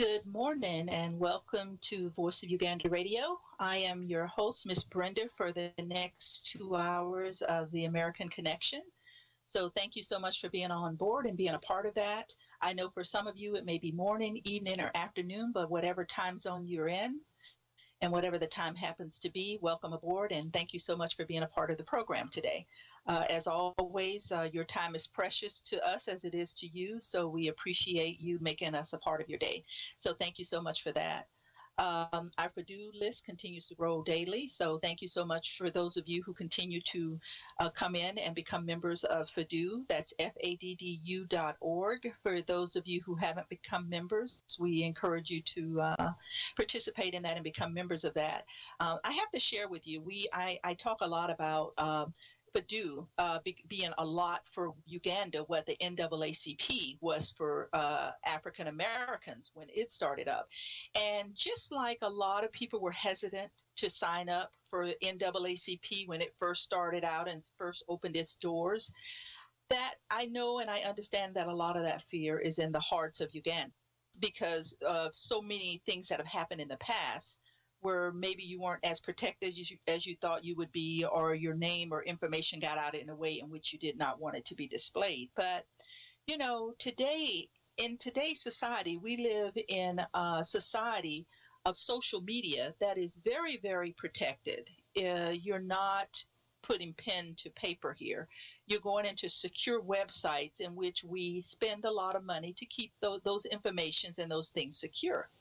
Good morning and welcome to Voice of Uganda Radio. I am your host, Miss Brenda, for the next 2 hours of the American Connection. So thank you so much for being on board and being a part of that. I know for some of you it may be morning, evening, or afternoon, but whatever time zone you're in and whatever the time happens to be, welcome aboard and thank you so much for being a part of the program today. As always, your time is precious to us as it is to you, so we appreciate you making us a part of your day. So thank you so much for that. Our FADU list continues to grow daily, so thank you so much for those of you who continue to come in and become members of FADU. That's FADDU.org. For those of you who haven't become members, we encourage you to participate in that and become members of that. I have to share with you, I talk a lot about FADU being a lot for Uganda what the NAACP was for African Americans when it started up. And just like a lot of people were hesitant to sign up for NAACP when it first started out and first opened its doors, that I know and I understand that a lot of that fear is in the hearts of Uganda because of so many things that have happened in the past where maybe you weren't as protected as you thought you would be, or your name or information got out in a way in which you did not want it to be displayed. But, you know, in today's society, we live in a society of social media that is very, very protected. You're not putting pen to paper here. You're going into secure websites in which we spend a lot of money to keep those informations and those things secure.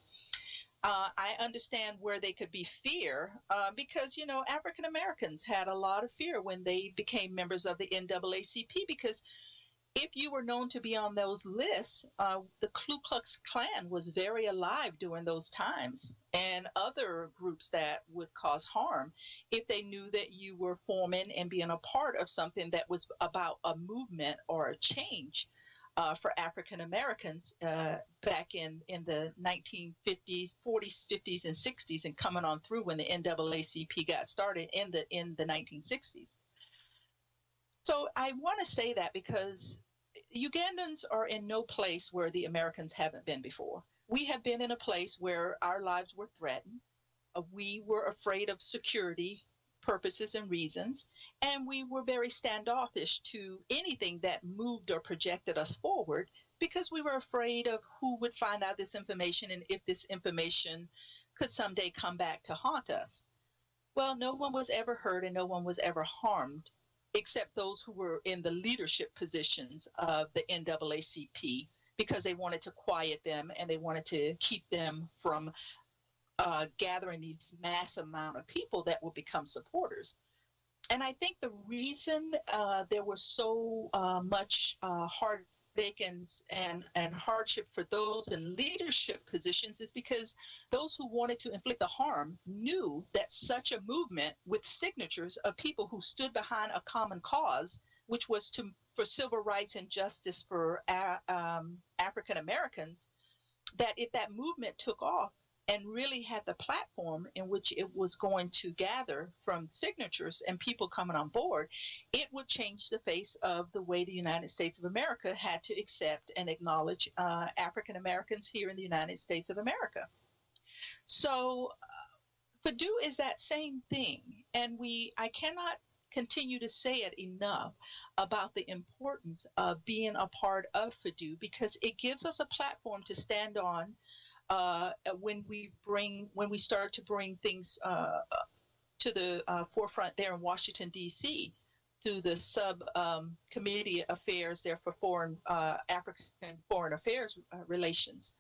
I understand where they could be fear because, you know, African Americans had a lot of fear when they became members of the NAACP because if you were known to be on those lists, the Ku Klux Klan was very alive during those times and other groups that would cause harm if they knew that you were forming and being a part of something that was about a movement or a change. For African Americans back in the 1950s, 40s, 50s, and 60s, and coming on through when the NAACP got started in the 1960s. So I want to say that because Ugandans are in no place where the Americans haven't been before. We have been in a place where our lives were threatened. We were afraid of security purposes and reasons, and we were very standoffish to anything that moved or projected us forward because we were afraid of who would find out this information and if this information could someday come back to haunt us. Well, no one was ever hurt and no one was ever harmed except those who were in the leadership positions of the NAACP because they wanted to quiet them and they wanted to keep them from gathering these mass amount of people that will become supporters. And I think the reason there was so much heartache and hardship for those in leadership positions is because those who wanted to inflict the harm knew that such a movement with signatures of people who stood behind a common cause, which was for civil rights and justice for African Americans, that if that movement took off, and really had the platform in which it was going to gather from signatures and people coming on board, it would change the face of the way the United States of America had to accept and acknowledge African Americans here in the United States of America. So FADU is that same thing, and I cannot continue to say it enough about the importance of being a part of FADU because it gives us a platform to stand on when we start to bring things to the forefront there in Washington, D.C. through the subcommittee affairs there for African foreign affairs relations.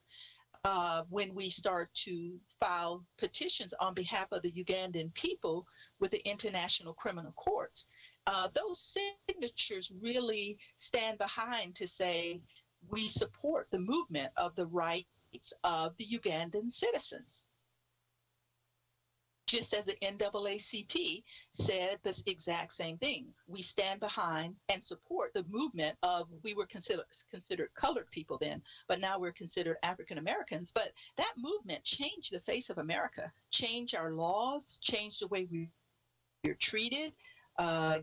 When we start to file petitions on behalf of the Ugandan people with the International Criminal Courts, those signatures really stand behind to say we support the movement of the rights of the Ugandan citizens. Just as the NAACP said the exact same thing. We stand behind and support the movement of, we were considered colored people then, but now we're considered African Americans. But that movement changed the face of America, changed our laws, changed the way we were treated,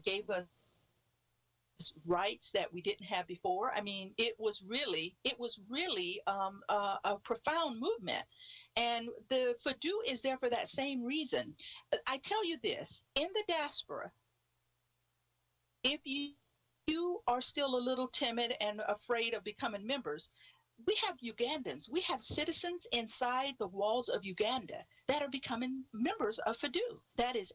gave us rights that we didn't have before. I mean, it was really a profound movement, and the FADU is there for that same reason. I tell you this: in the diaspora, if you are still a little timid and afraid of becoming members, we have Ugandans, we have citizens inside the walls of Uganda that are becoming members of FADU. That is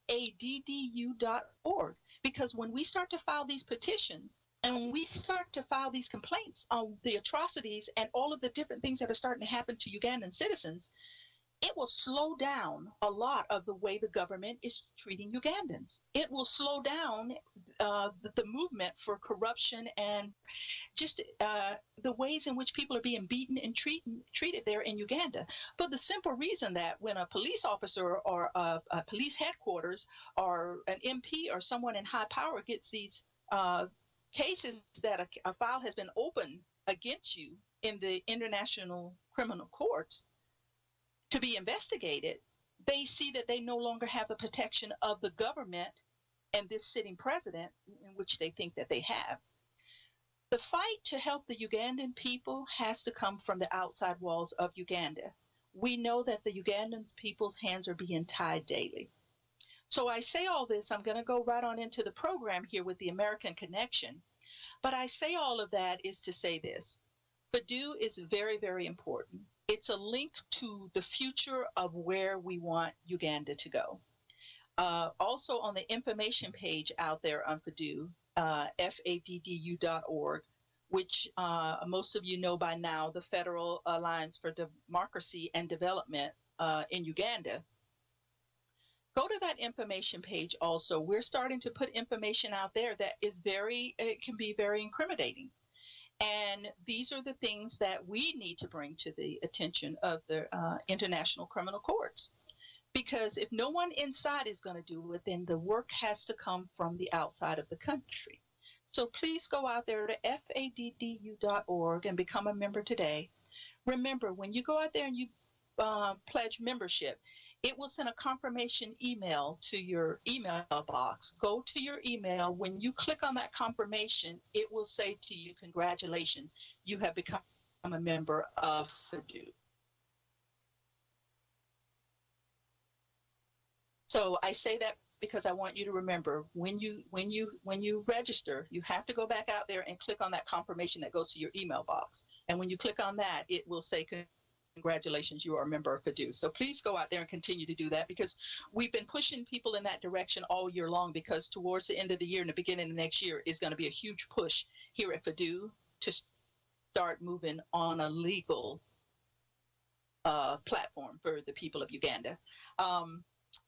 FADDU.org. Because when we start to file these petitions and when we start to file these complaints on the atrocities and all of the different things that are starting to happen to Ugandan citizens, it will slow down a lot of the way the government is treating Ugandans. It will slow down the movement for corruption and just the ways in which people are being beaten and treated there in Uganda, for the simple reason that when a police officer or a police headquarters or an MP or someone in high power gets these cases that a file has been opened against you in the international criminal courts to be investigated, they see that they no longer have the protection of the government and this sitting president, in which they think that they have. The fight to help the Ugandan people has to come from the outside walls of Uganda. We know that the Ugandan people's hands are being tied daily. So I say all this, I'm going to go right on into the program here with the American Connection. But I say all of that is to say this: FADU is very, very important. It's a link to the future of where we want Uganda to go. Also on the information page out there on FADU, FADDU.org, which most of you know by now, the Federal Alliance for Democracy and Development in Uganda. Go to that information page also. We're starting to put information out there that is it can be very incriminating. And these are the things that we need to bring to the attention of the international criminal courts. Because if no one inside is going to do it, then the work has to come from the outside of the country. So please go out there to FADDU.org and become a member today. Remember, when you go out there and you pledge membership, it will send a confirmation email to your email box. Go to your email. When you click on that confirmation, it will say to you, congratulations, you have become a member of FADU. So I say that because I want you to remember, when you register, you have to go back out there and click on that confirmation that goes to your email box. And when you click on that, it will say, congratulations, you are a member of FADU. So please go out there and continue to do that, because we've been pushing people in that direction all year long, because towards the end of the year and the beginning of next year is going to be a huge push here at FADU to start moving on a legal platform for the people of Uganda.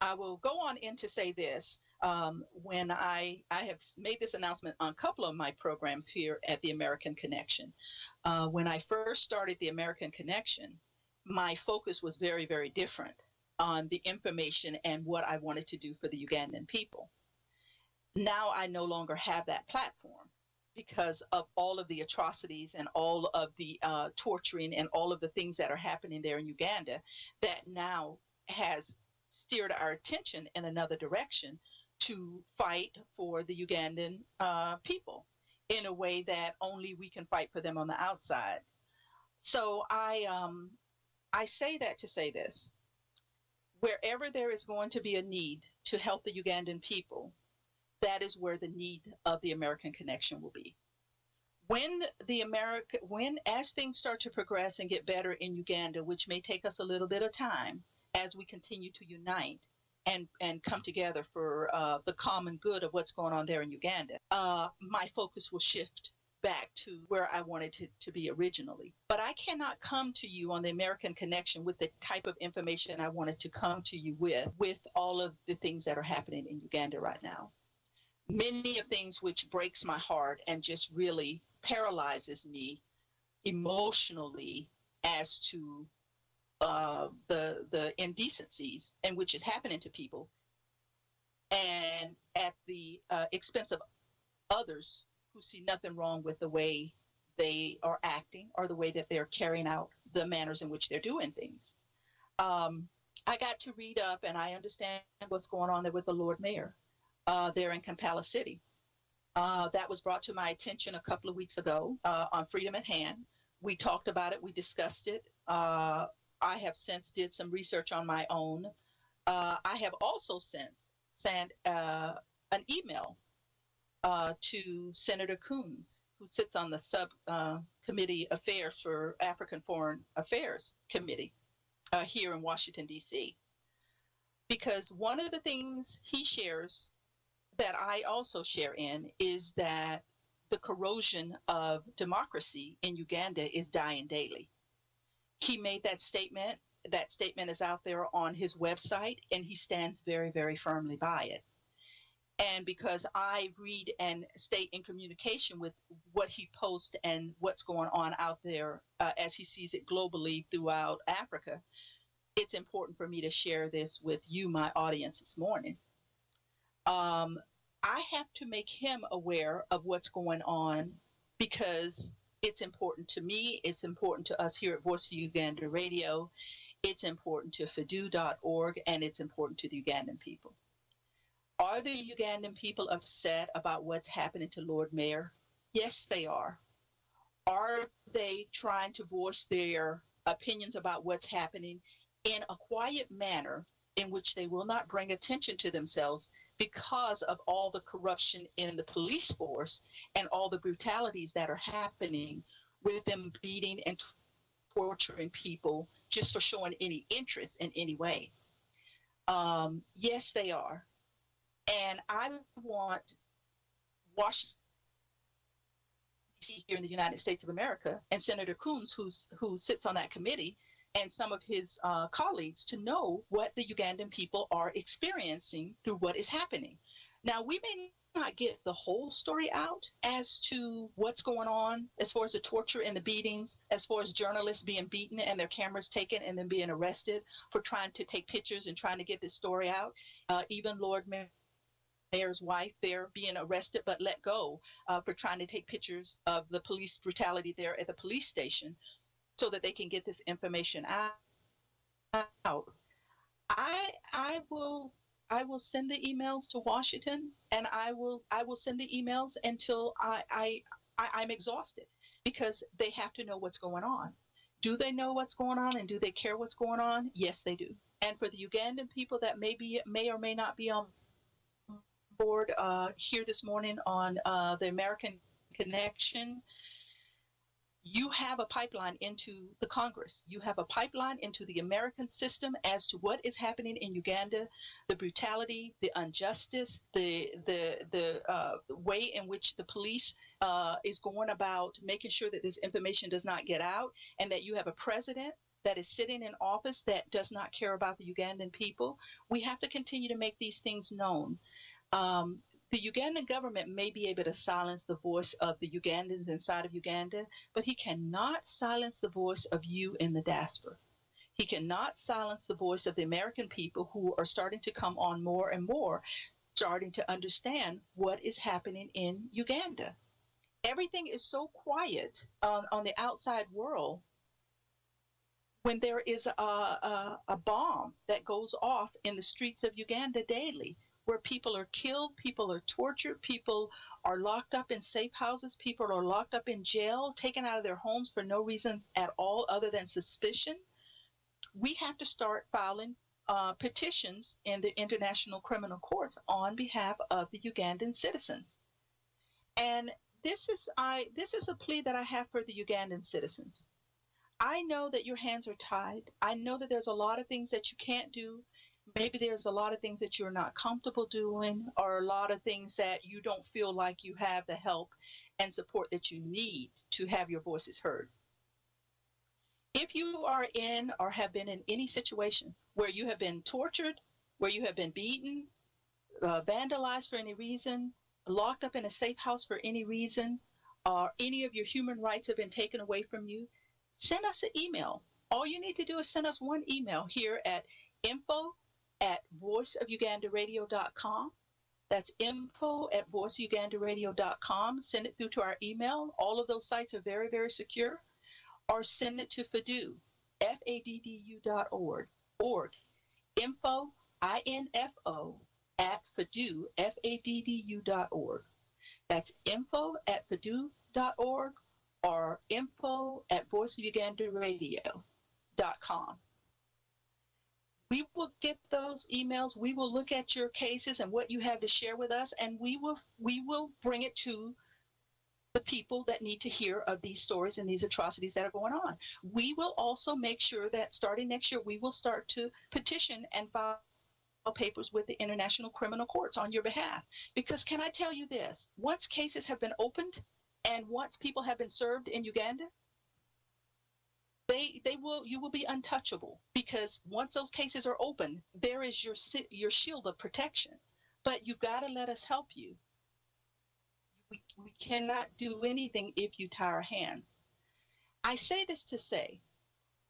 I will go on in to say this. When I have made this announcement on a couple of my programs here at the American Connection. When I first started the American Connection, my focus was very, very different on the information and what I wanted to do for the Ugandan people. Now I no longer have that platform because of all of the atrocities and all of the torturing and all of the things that are happening there in Uganda, that now has steered our attention in another direction to fight for the Ugandan people in a way that only we can fight for them on the outside. So I say that to say this: wherever there is going to be a need to help the Ugandan people, that is where the need of the American Connection will be. As things start to progress and get better in Uganda, which may take us a little bit of time, as we continue to unite and come together for the common good of what's going on there in Uganda, my focus will shift back to where I wanted to be originally. But I cannot come to you on the American Connection with the type of information I wanted to come to you with all of the things that are happening in Uganda right now. Many of things which breaks my heart and just really paralyzes me emotionally as to the indecencies and which is happening to people, and at the expense of others who see nothing wrong with the way they are acting or the way that they're carrying out the manners in which they're doing things. I got to read up, and I understand what's going on there with the Lord Mayor there in Kampala City. That was brought to my attention a couple of weeks ago on Freedom at Hand. We talked about it. We discussed it. I have since did some research on my own. I have also since sent an email to Senator Coons, who sits on the subcommittee affairs for African Foreign Affairs Committee here in Washington, D.C. Because one of the things he shares that I also share in is that the corrosion of democracy in Uganda is dying daily. He made that statement. That statement is out there on his website, and he stands very, very firmly by it. And because I read and stay in communication with what he posts and what's going on out there as he sees it globally throughout Africa, it's important for me to share this with you, my audience, this morning. I have to make him aware of what's going on because it's important to me. It's important to us here at Voice of Uganda Radio. It's important to FADU.org, and it's important to the Ugandan people. Are the Ugandan people upset about what's happening to Lord Mayor? Yes, they are. Are they trying to voice their opinions about what's happening in a quiet manner in which they will not bring attention to themselves because of all the corruption in the police force and all the brutalities that are happening with them beating and torturing people just for showing any interest in any way? Yes, they are. And I want Washington, D.C. here in the United States of America, and Senator Coons, who sits on that committee, and some of his colleagues to know what the Ugandan people are experiencing through what is happening. Now, we may not get the whole story out as to what's going on as far as the torture and the beatings, as far as journalists being beaten and their cameras taken and then being arrested for trying to take pictures and trying to get this story out. Even Lord Mayor's wife there being arrested but let go for trying to take pictures of the police brutality there at the police station so that they can get this information out. I will send the emails to Washington, and I will send the emails until I'm exhausted, because they have to know what's going on. Do they know what's going on, and do they care what's going on? Yes, they do. And for the Ugandan people that may or may not be on board here this morning on the American Connection, you have a pipeline into the Congress. You have a pipeline into the American system as to what is happening in Uganda, the brutality, the injustice, the way in which the police is going about making sure that this information does not get out, and that you have a president that is sitting in office that does not care about the Ugandan people. We have to continue to make these things known. The Ugandan government may be able to silence the voice of the Ugandans inside of Uganda, but he cannot silence the voice of you in the diaspora. He cannot silence the voice of the American people who are starting to come on more and more, starting to understand what is happening in Uganda. Everything is so quiet on the outside world when there is a bomb that goes off in the streets of Uganda daily, where people are killed, people are tortured, people are locked up in safe houses, people are locked up in jail, taken out of their homes for no reason at all other than suspicion. We have to start filing petitions in the international criminal courts on behalf of the Ugandan citizens. And this is a plea that I have for the Ugandan citizens. I know that your hands are tied. I know that there's a lot of things that you can't do. Maybe there's a lot of things that you're not comfortable doing, or a lot of things that you don't feel like you have the help and support that you need to have your voices heard. If you are in or have been in any situation where you have been tortured, where you have been beaten, vandalized for any reason, locked up in a safe house for any reason, or any of your human rights have been taken away from you, send us an email. All you need to do is send us one email here at info@voiceofugandaradio.com. That's info@voiceofugandaradio.com. Send it through to our email. All of those sites are very, very secure. Or send it to FADU, FADDU.org. Info, INFO, @FADU, FADDU.org. That's info@purdue.org or info@voiceofugandaradio.com. We will get those emails. We will look at your cases and what you have to share with us, and we will bring it to the people that need to hear of these stories and these atrocities that are going on. We will also make sure that starting next year, we will start to petition and file papers with the International Criminal Courts on your behalf. Because can I tell you this? Once cases have been opened and once people have been served in Uganda, you will be untouchable, because once those cases are open, there is your shield of protection. But you've got to let us help you. We cannot do anything if you tie our hands. I say this to say,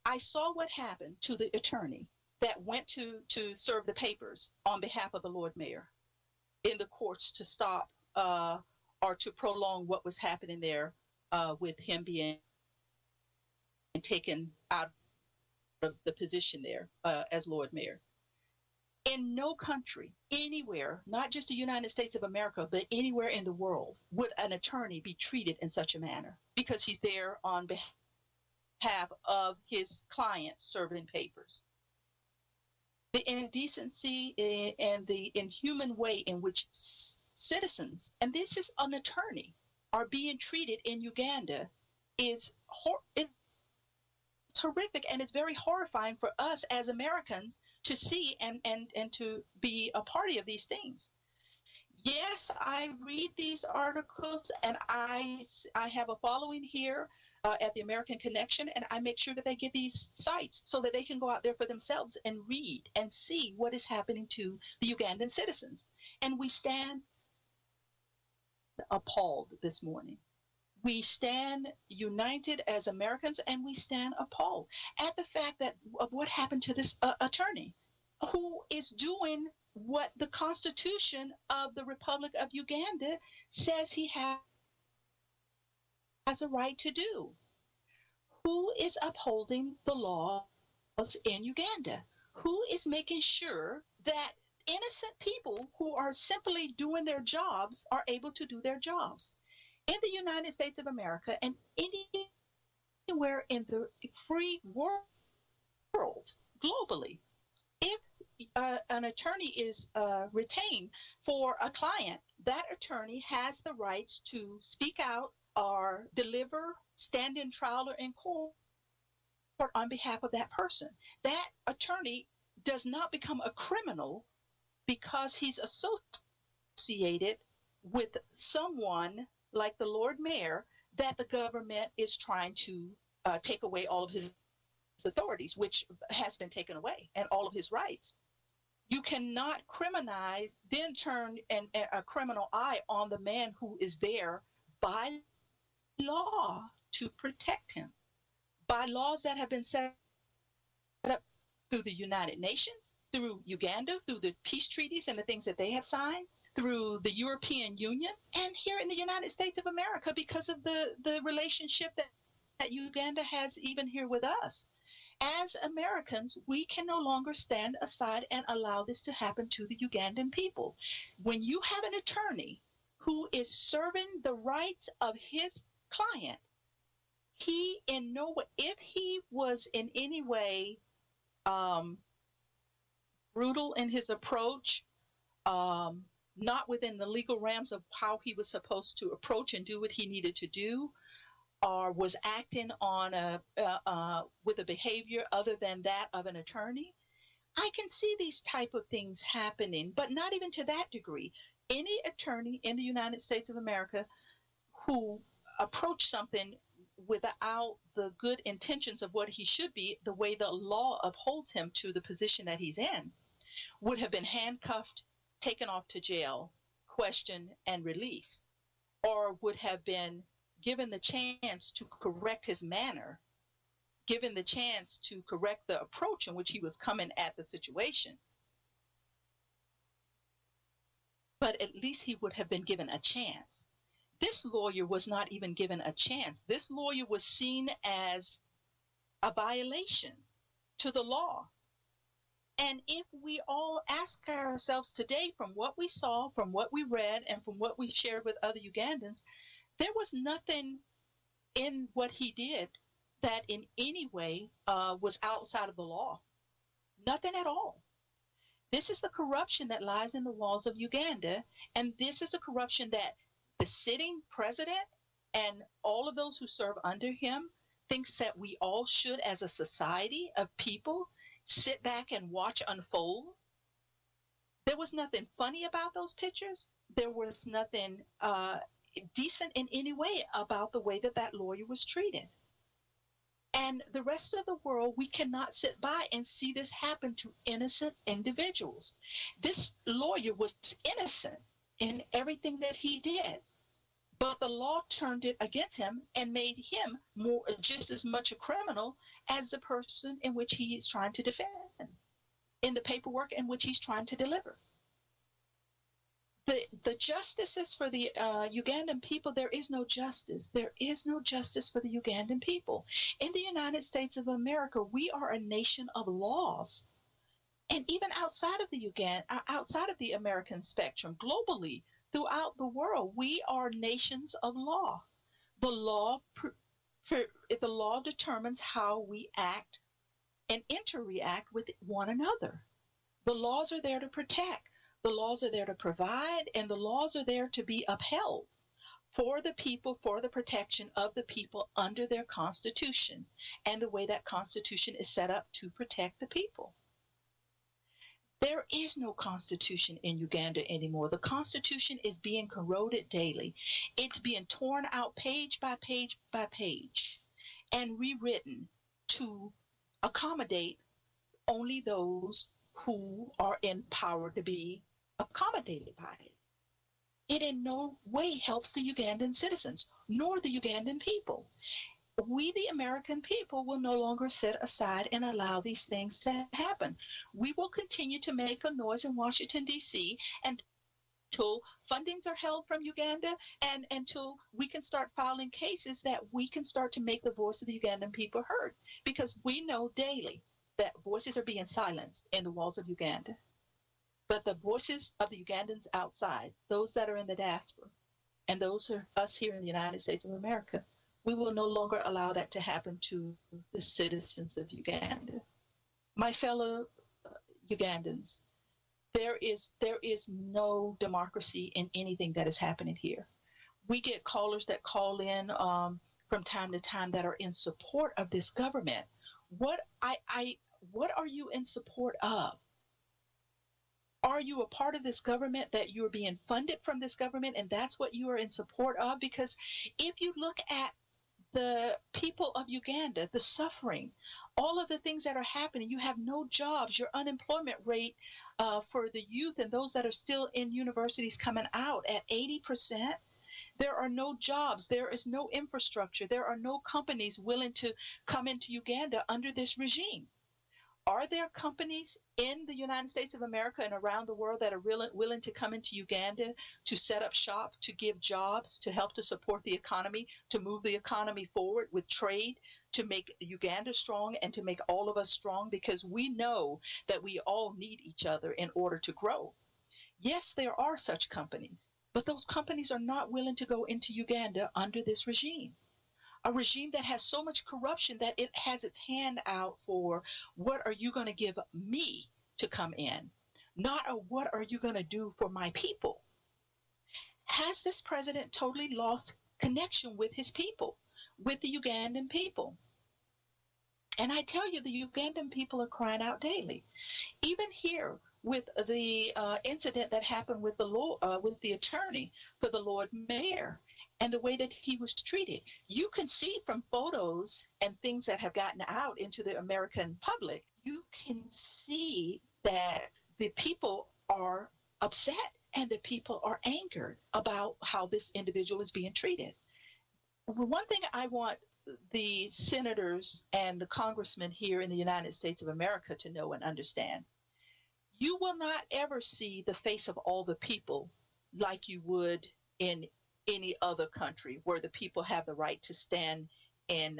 I saw what happened to the attorney that went to serve the papers on behalf of the Lord Mayor in the courts to stop or to prolong what was happening there with him being taken out of the position there as Lord Mayor. In no country, anywhere, not just the United States of America, but anywhere in the world, would an attorney be treated in such a manner, because he's there on behalf of his client serving papers. The indecency and the inhuman way in which citizens, and this is an attorney, are being treated in Uganda is it's horrific, and it's very horrifying for us as Americans to see and to be a party of these things. Yes, I read these articles, and I have a following here at the American Connection, and I make sure that they get these sites so that they can go out there for themselves and read and see what is happening to the Ugandan citizens. And we stand appalled this morning. We stand united as Americans, and we stand appalled at the fact of what happened to this attorney, who is doing what the Constitution of the Republic of Uganda says he has a right to do. Who is upholding the laws in Uganda? Who is making sure that innocent people who are simply doing their jobs are able to do their jobs? In the United States of America and anywhere in the free world, globally, if an attorney is retained for a client, that attorney has the rights to speak out or deliver, stand in trial or in court on behalf of that person. That attorney does not become a criminal because he's associated with someone like the Lord Mayor that the government is trying to take away all of his authorities, which has been taken away, and all of his rights. You cannot criminalize, then turn a criminal eye on the man who is there by law to protect him, by laws that have been set up through the United Nations, through Uganda, through the peace treaties and the things that they have signed, through the European Union, and here in the United States of America because of the relationship that Uganda has even here with us. As Americans, we can no longer stand aside and allow this to happen to the Ugandan people. When you have an attorney who is serving the rights of his client, he in no way, if he was in any way brutal in his approach, not within the legal realms of how he was supposed to approach and do what he needed to do, or was acting on with a behavior other than that of an attorney, I can see these type of things happening, but not even to that degree. Any attorney in the United States of America who approached something without the good intentions of what he should be, the way the law upholds him to the position that he's in, would have been handcuffed, taken off to jail, questioned, and released, or would have been given the chance to correct his manner, given the chance to correct the approach in which he was coming at the situation. But at least he would have been given a chance. This lawyer was not even given a chance. This lawyer was seen as a violation to the law. And if we all ask ourselves today, from what we saw, from what we read, and from what we shared with other Ugandans, there was nothing in what he did that in any way was outside of the law. Nothing at all. This is the corruption that lies in the walls of Uganda, and this is a corruption that the sitting president and all of those who serve under him thinks that we all should, as a society of people, sit back and watch unfold. There was nothing funny about those pictures. There was nothing decent in any way about the way that that lawyer was treated. And the rest of the world, we cannot sit by and see this happen to innocent individuals. This lawyer was innocent in everything that he did, but the law turned it against him and made him just as much a criminal as the person in which he is trying to defend, in the paperwork in which he's trying to deliver. The justices for the Ugandan people, there is no justice. There is no justice for the Ugandan people. In the United States of America, we are a nation of laws. And even outside of the American spectrum, globally, throughout the world, we are nations of law. The law determines how we act and interact with one another. The laws are there to protect. The laws are there to provide, and the laws are there to be upheld for the people, for the protection of the people under their constitution and the way that constitution is set up to protect the people. There is no constitution in Uganda anymore. The constitution is being corroded daily. It's being torn out page by page by page and rewritten to accommodate only those who are in power to be accommodated by it. It in no way helps the Ugandan citizens, nor the Ugandan people. We, the American people, will no longer sit aside and allow these things to happen. We will continue to make a noise in Washington, D.C., until fundings are held from Uganda and until we can start filing cases that we can start to make the voice of the Ugandan people heard. Because we know daily that voices are being silenced in the walls of Uganda. But the voices of the Ugandans outside, those that are in the diaspora, and those who are us here in the United States of America, we will no longer allow that to happen to the citizens of Uganda. My fellow Ugandans, there is no democracy in anything that is happening here. We get callers that call in from time to time that are in support of this government. What are you in support of? Are you a part of this government, that you're being funded from this government, and that's what you are in support of? Because if you look at the people of Uganda, the suffering, all of the things that are happening, you have no jobs. Your unemployment rate for the youth and those that are still in universities coming out at 80%. There are no jobs. There is no infrastructure. There are no companies willing to come into Uganda under this regime. Are there companies in the United States of America and around the world that are willing to come into Uganda to set up shop, to give jobs, to help to support the economy, to move the economy forward with trade, to make Uganda strong and to make all of us strong? Because we know that we all need each other in order to grow. Yes, there are such companies, but those companies are not willing to go into Uganda under this regime. A regime that has so much corruption that it has its hand out for what are you going to give me to come in, not a what are you going to do for my people. Has this president totally lost connection with his people, with the Ugandan people? And I tell you, the Ugandan people are crying out daily. Even here with the incident that happened with the attorney for the Lord Mayor, and the way that he was treated. You can see from photos and things that have gotten out into the American public, you can see that the people are upset and the people are angered about how this individual is being treated. One thing I want the senators and the congressmen here in the United States of America to know and understand, you will not ever see the face of all the people like you would in any other country where the people have the right to stand in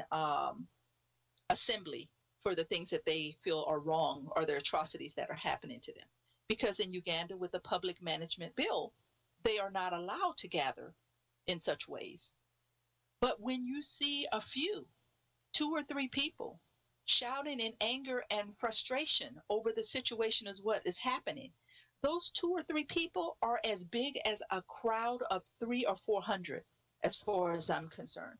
assembly for the things that they feel are wrong or the atrocities that are happening to them. Because in Uganda, with the public management bill, they are not allowed to gather in such ways. But when you see a few, 2 or 3 people, shouting in anger and frustration over the situation as what is happening, those 2 or 3 people are as big as a crowd of 300 or 400, as far as I'm concerned,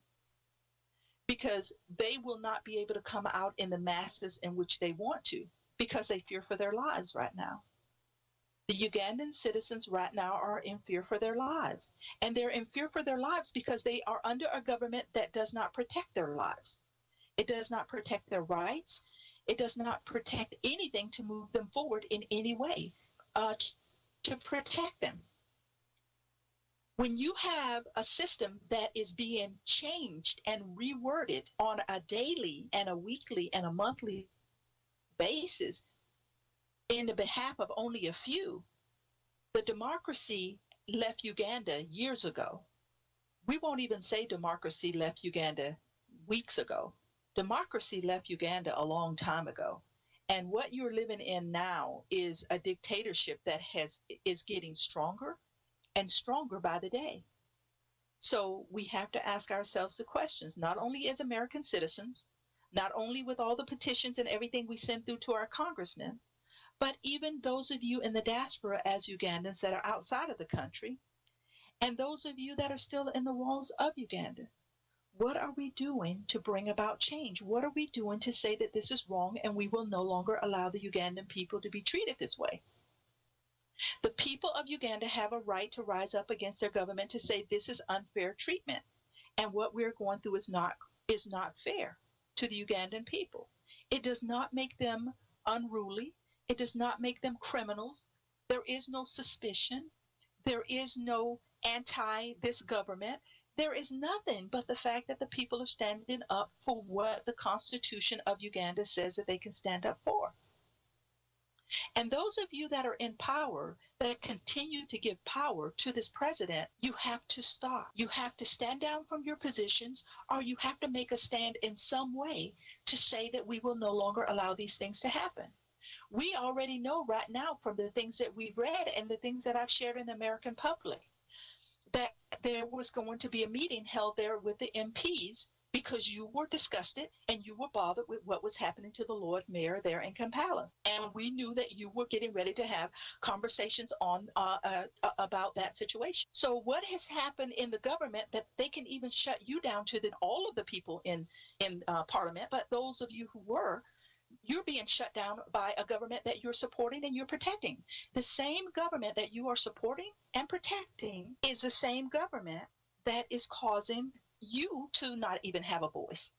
because they will not be able to come out in the masses in which they want to, because they fear for their lives right now. The Ugandan citizens right now are in fear for their lives. And they're in fear for their lives because they are under a government that does not protect their lives. It does not protect their rights. It does not protect anything to move them forward in any way, to protect them. When you have a system that is being changed and reworded on a daily and a weekly and a monthly basis in the behalf of only a few, the democracy left Uganda years ago. We won't even say democracy left Uganda weeks ago. Democracy left Uganda a long time ago. And what you're living in now is a dictatorship that is getting stronger and stronger by the day. So we have to ask ourselves the questions, not only as American citizens, not only with all the petitions and everything we send through to our congressmen, but even those of you in the diaspora as Ugandans that are outside of the country, and those of you that are still in the walls of Uganda. What are we doing to bring about change? What are we doing to say that this is wrong and we will no longer allow the Ugandan people to be treated this way? The people of Uganda have a right to rise up against their government to say this is unfair treatment, and what we're going through is not fair to the Ugandan people. It does not make them unruly. It does not make them criminals. There is no suspicion. There is no anti this government. There is nothing but the fact that the people are standing up for what the Constitution of Uganda says that they can stand up for. And those of you that are in power, that continue to give power to this president, you have to stop. You have to stand down from your positions, or you have to make a stand in some way to say that we will no longer allow these things to happen. We already know right now from the things that we've read and the things that I've shared in the American public that there was going to be a meeting held there with the MPs because you were disgusted and you were bothered with what was happening to the Lord Mayor there in Kampala. And we knew that you were getting ready to have conversations on about that situation. So what has happened in the government that they can even shut you down to all of the people in Parliament, but those of you who were, you're being shut down by a government that you're supporting and you're protecting. The same government that you are supporting and protecting is the same government that is causing you to not even have a voice.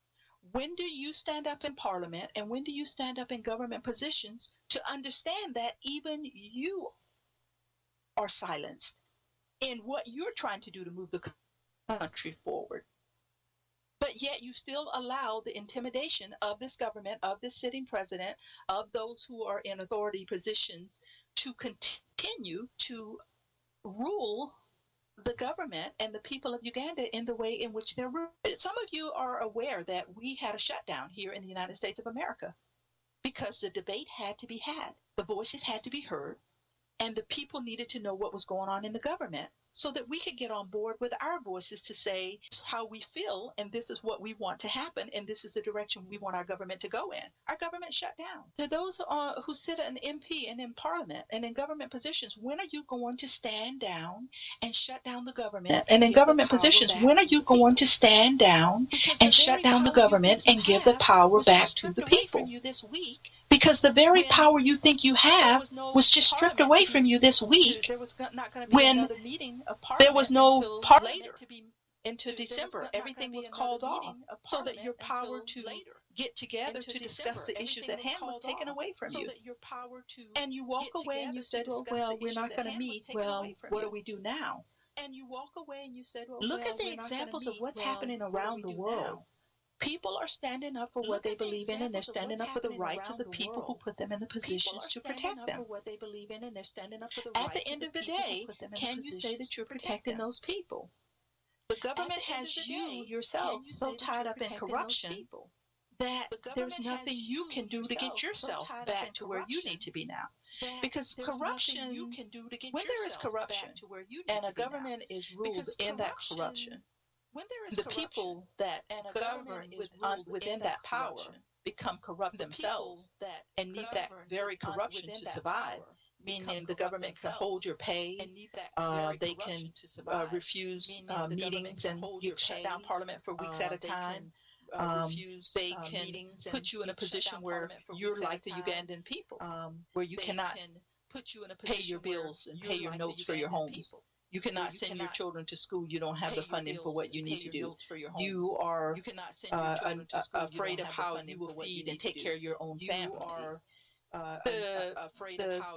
When do you stand up in Parliament and when do you stand up in government positions to understand that even you are silenced in what you're trying to do to move the country forward? But yet you still allow the intimidation of this government, of this sitting president, of those who are in authority positions to continue to rule the government and the people of Uganda in the way in which they're ruled. Some of you are aware that we had a shutdown here in the United States of America because the debate had to be had. The voices had to be heard, and the people needed to know what was going on in the government so that we could get on board with our voices to say how we feel, and this is what we want to happen, and this is the direction we want our government to go in. Our government shut down. To those who sit in MP and in Parliament and in government positions, when are you going to stand down and shut down the government? And in government positions, when are you going to stand down and shut down the government and give the power back to the people? Because the very power you think you have was just stripped away from you this week when there was no parliament into December. Everything was called off so that your power to get together to discuss the issues at hand was taken away from you. And you walk away and you said, oh, well, we're not going to meet. Well, what do we do now? And you walk away and you said, well, look at the examples of what's happening around the world. People are standing up for what they believe in, and they're standing up for the rights of the people who put them in the positions to protect them. At the end of the day, can you say that you're protecting those people? The government has you yourself so tied up in corruption that there's nothing you can do to get yourself back to where you need to be now. Because corruption, when there is corruption and a government is ruled in that corruption, the people that govern within that power become corrupt themselves and need that very corruption to survive. Meaning the government can hold your pay, they can refuse meetings, and you shut down parliament for weeks at a time. They can put you in a position where you're like the Ugandan people, where you cannot pay your bills and pay your notes for your homes. You cannot send your children to school. You don't have the funding for what you need to do. You are afraid of how you will feed and take care of your own family.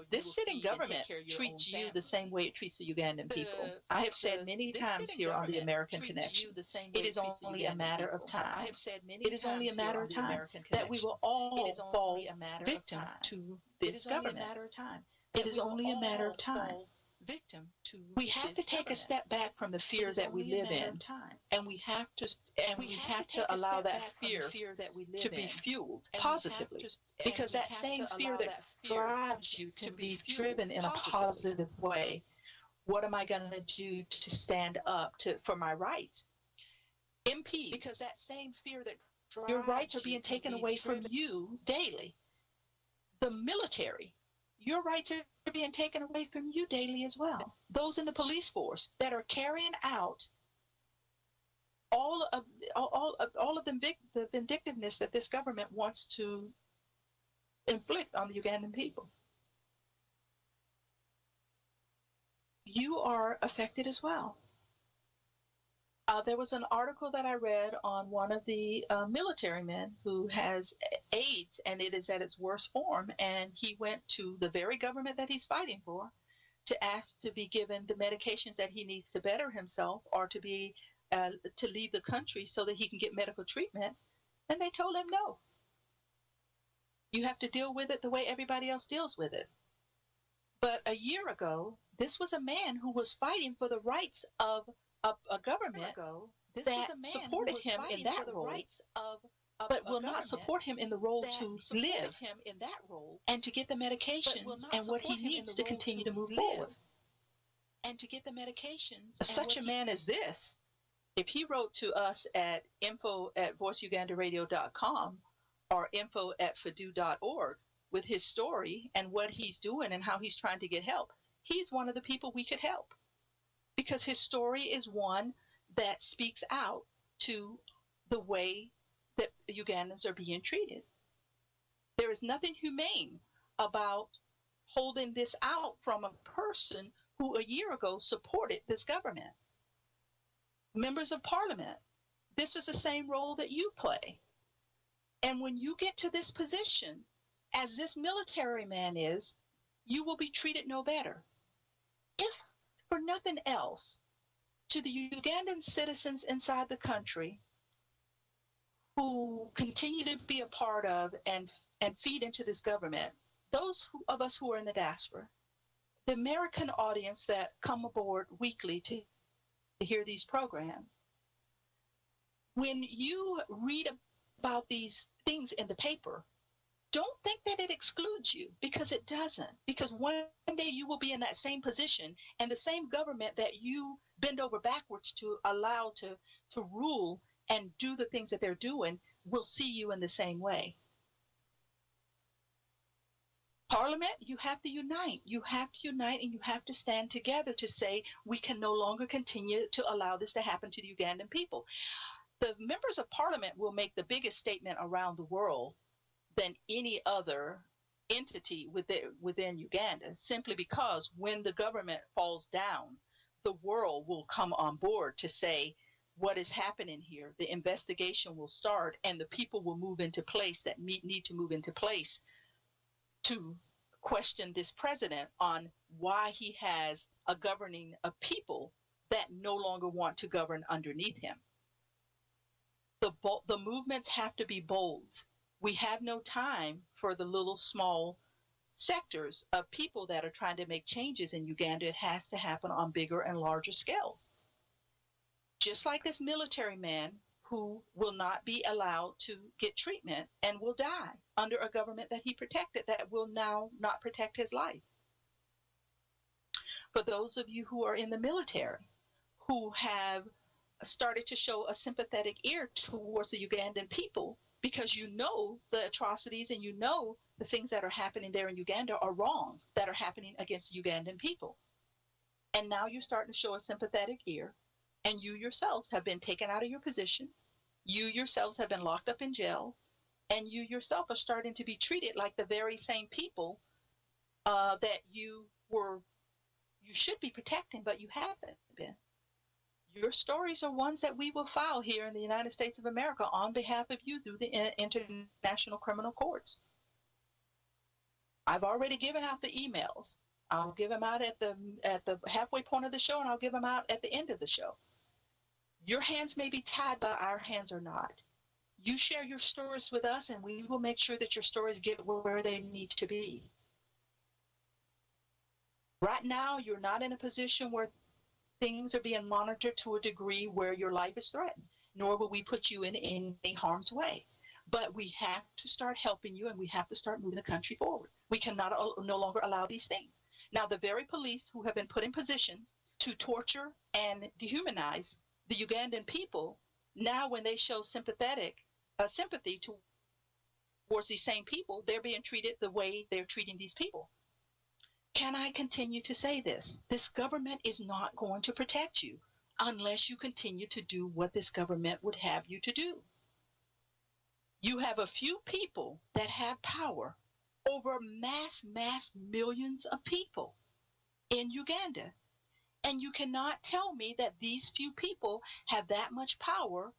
This sitting government treats you the same way it treats the Ugandan people. I have said many times here on the American Connection, it is only a matter of time. It is only a matter of time that we will all fall victim to this government. It is only a matter of time. We have to take a step back from the fear that we live in, and we have to allow that fear to be fueled positively, because that same fear that drives you to be driven in a positive way. What am I going to do to stand up for my rights? MPs, because that same fear that your rights are being taken away from you daily. The military, your rights are being taken away from you daily as well. Those in the police force that are carrying out all of the vindictiveness that this government wants to inflict on the Ugandan people. You are affected as well. There was an article that I read on one of the military men who has AIDS, and it is at its worst form. And he went to the very government that he's fighting for to ask to be given the medications that he needs to better himself, or to be to leave the country so that he can get medical treatment. And they told him no. You have to deal with it the way everybody else deals with it. But a year ago, this was a man who was fighting for the rights of a government that supported him in that role, but will not support him in the role to live and to get the medications and what he needs to continue to move forward. Such a man as this, if he wrote to us at info@voiceugandaradio.com or info@fadu.org with his story and what he's doing and how he's trying to get help, he's one of the people we could help. Because his story is one that speaks out to the way that Ugandans are being treated. There is nothing humane about holding this out from a person who a year ago supported this government. Members of parliament, this is the same role that you play. And when you get to this position, as this military man is, you will be treated no better. If for nothing else, to the Ugandan citizens inside the country who continue to be a part of and feed into this government, those of us who are in the diaspora, the American audience that come aboard weekly to hear these programs, when you read about these things in the paper, don't think that it excludes you, because it doesn't. Because one day you will be in that same position, and the same government that you bend over backwards to allow to rule and do the things that they're doing will see you in the same way. Parliament, you have to unite. You have to unite, and you have to stand together to say we can no longer continue to allow this to happen to the Ugandan people. The members of parliament will make the biggest statement around the world than any other entity within Uganda, simply because when the government falls down, the world will come on board to say what is happening here. The investigation will start, and the people will move into place that need to move into place to question this president on why he has a governing of people that no longer want to govern underneath him. The movements have to be bold. We have no time for the little small sectors of people that are trying to make changes in Uganda. It has to happen on bigger and larger scales. Just like this military man who will not be allowed to get treatment and will die under a government that he protected that will now not protect his life. For those of you who are in the military, who have started to show a sympathetic ear towards the Ugandan people because you know the atrocities and you know the things that are happening there in Uganda are wrong, that are happening against Ugandan people. And now you're starting to show a sympathetic ear, and you yourselves have been taken out of your positions. You yourselves have been locked up in jail, and you yourself are starting to be treated like the very same people that you should be protecting, but you haven't been. Your stories are ones that we will file here in the United States of America on behalf of you through the International Criminal Courts. I've already given out the emails. I'll give them out at the halfway point of the show, and I'll give them out at the end of the show. Your hands may be tied, but our hands are not. You share your stories with us, and we will make sure that your stories get where they need to be. Right now, you're not in a position where things are being monitored to a degree where your life is threatened, nor will we put you in any harm's way. But we have to start helping you, and we have to start moving the country forward. We cannot no longer allow these things. Now, the very police who have been put in positions to torture and dehumanize the Ugandan people, now when they show sympathy towards these same people, they're being treated the way they're treating these people. Can I continue to say this? This government is not going to protect you unless you continue to do what this government would have you to do. You have a few people that have power over mass millions of people in Uganda. And you cannot tell me that these few people have that much power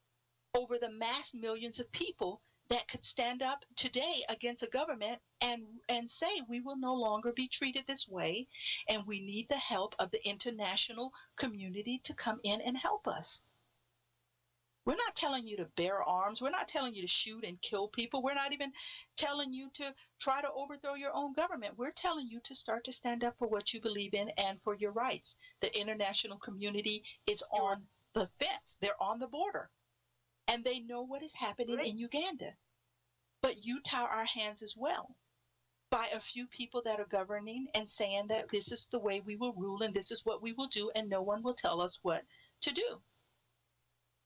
over the mass millions of people that could stand up today against a government and say we will no longer be treated this way, and we need the help of the international community to come in and help us. We're not telling you to bear arms. We're not telling you to shoot and kill people. We're not even telling you to try to overthrow your own government. We're telling you to start to stand up for what you believe in and for your rights. The international community is on the fence. They're on the border. And they know what is happening in Uganda. But you tie our hands as well by a few people that are governing and saying that this is the way we will rule and this is what we will do, and no one will tell us what to do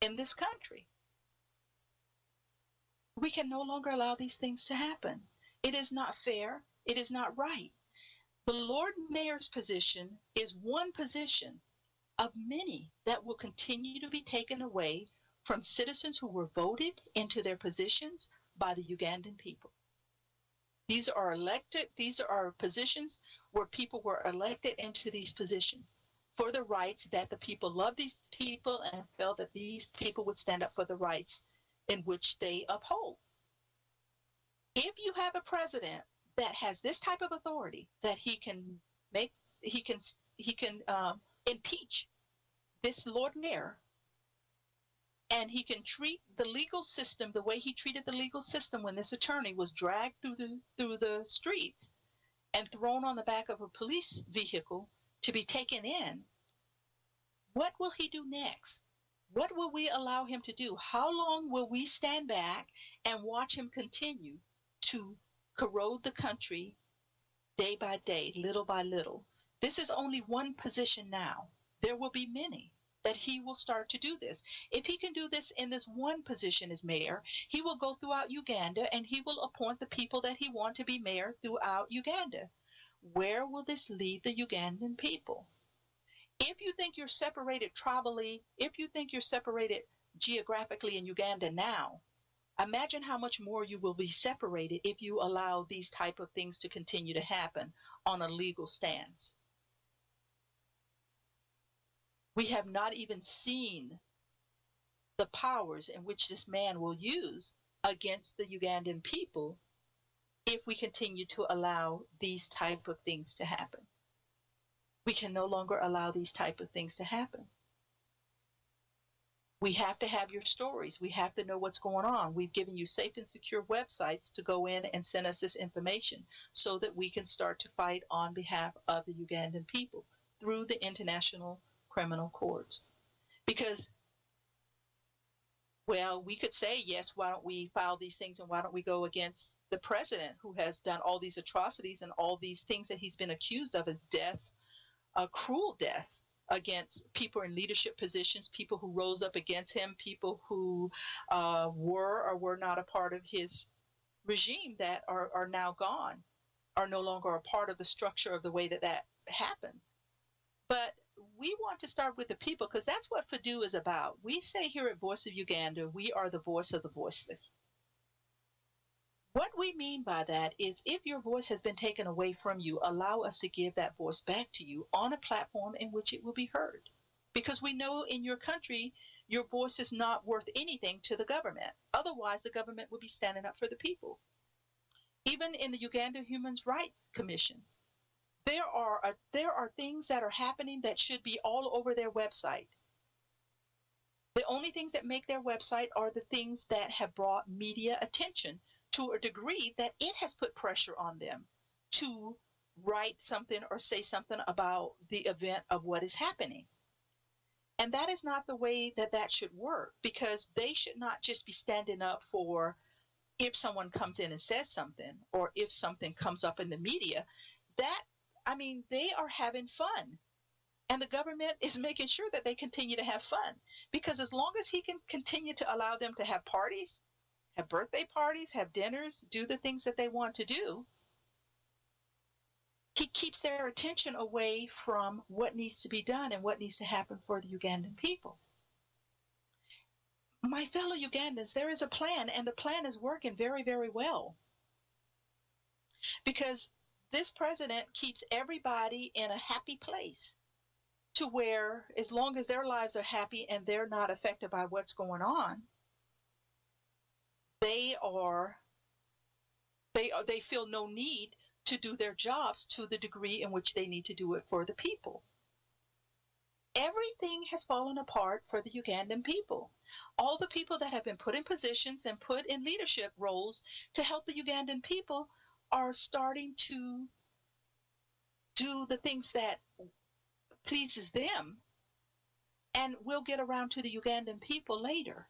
in this country. We can no longer allow these things to happen. It is not fair. It is not right. The Lord Mayor's position is one position of many that will continue to be taken away from citizens who were voted into their positions by the Ugandan people. These are positions where people were elected into these positions for the rights that the people love these people and felt that these people would stand up for the rights in which they uphold. If you have a president that has this type of authority, that he can impeach this Lord Mayor, and he can treat the legal system the way he treated the legal system when this attorney was dragged through the streets and thrown on the back of a police vehicle to be taken in, what will he do next? What will we allow him to do? How long will we stand back and watch him continue to corrode the country day by day, little by little? This is only one position now. There will be many that he will start to do this. If he can do this in this one position as mayor, he will go throughout Uganda and he will appoint the people that he wants to be mayor throughout Uganda. Where will this leave the Ugandan people? If you think you're separated tribally, if you think you're separated geographically in Uganda now, imagine how much more you will be separated if you allow these type of things to continue to happen on a legal stance. We have not even seen the powers in which this man will use against the Ugandan people if we continue to allow these type of things to happen. We can no longer allow these type of things to happen. We have to have your stories. We have to know what's going on. We've given you safe and secure websites to go in and send us this information so that we can start to fight on behalf of the Ugandan people through the international criminal courts. Because Well, we could say, yes, why don't we file these things and why don't we go against the president who has done all these atrocities and all these things that he's been accused of as deaths, cruel deaths against people in leadership positions, people who rose up against him, people who were or were not a part of his regime that are now gone, are no longer a part of the structure of the way that that happens. But we want to start with the people because that's what FADU is about. We say here at Voice of Uganda, we are the voice of the voiceless. What we mean by that is if your voice has been taken away from you, allow us to give that voice back to you on a platform in which it will be heard. Because we know in your country, your voice is not worth anything to the government. Otherwise, the government would be standing up for the people. Even in the Uganda Human Rights Commission, there are things that are happening that should be all over their website. The only things that make their website are the things that have brought media attention to a degree that it has put pressure on them to write something or say something about the event of what is happening. And that is not the way that that should work, because they should not just be standing up for if someone comes in and says something or if something comes up in the media. They are having fun. And the government is making sure that they continue to have fun, because as long as he can continue to allow them to have parties, have birthday parties, have dinners, do the things that they want to do, he keeps their attention away from what needs to be done and what needs to happen for the Ugandan people. My fellow Ugandans, there is a plan, and the plan is working very, very well. Because this president keeps everybody in a happy place to where, as long as their lives are happy and they're not affected by what's going on, they feel no need to do their jobs to the degree in which they need to do it for the people. Everything has fallen apart for the Ugandan people. All the people that have been put in positions and put in leadership roles to help the Ugandan people are starting to do the things that pleases them, and we'll get around to the Ugandan people later.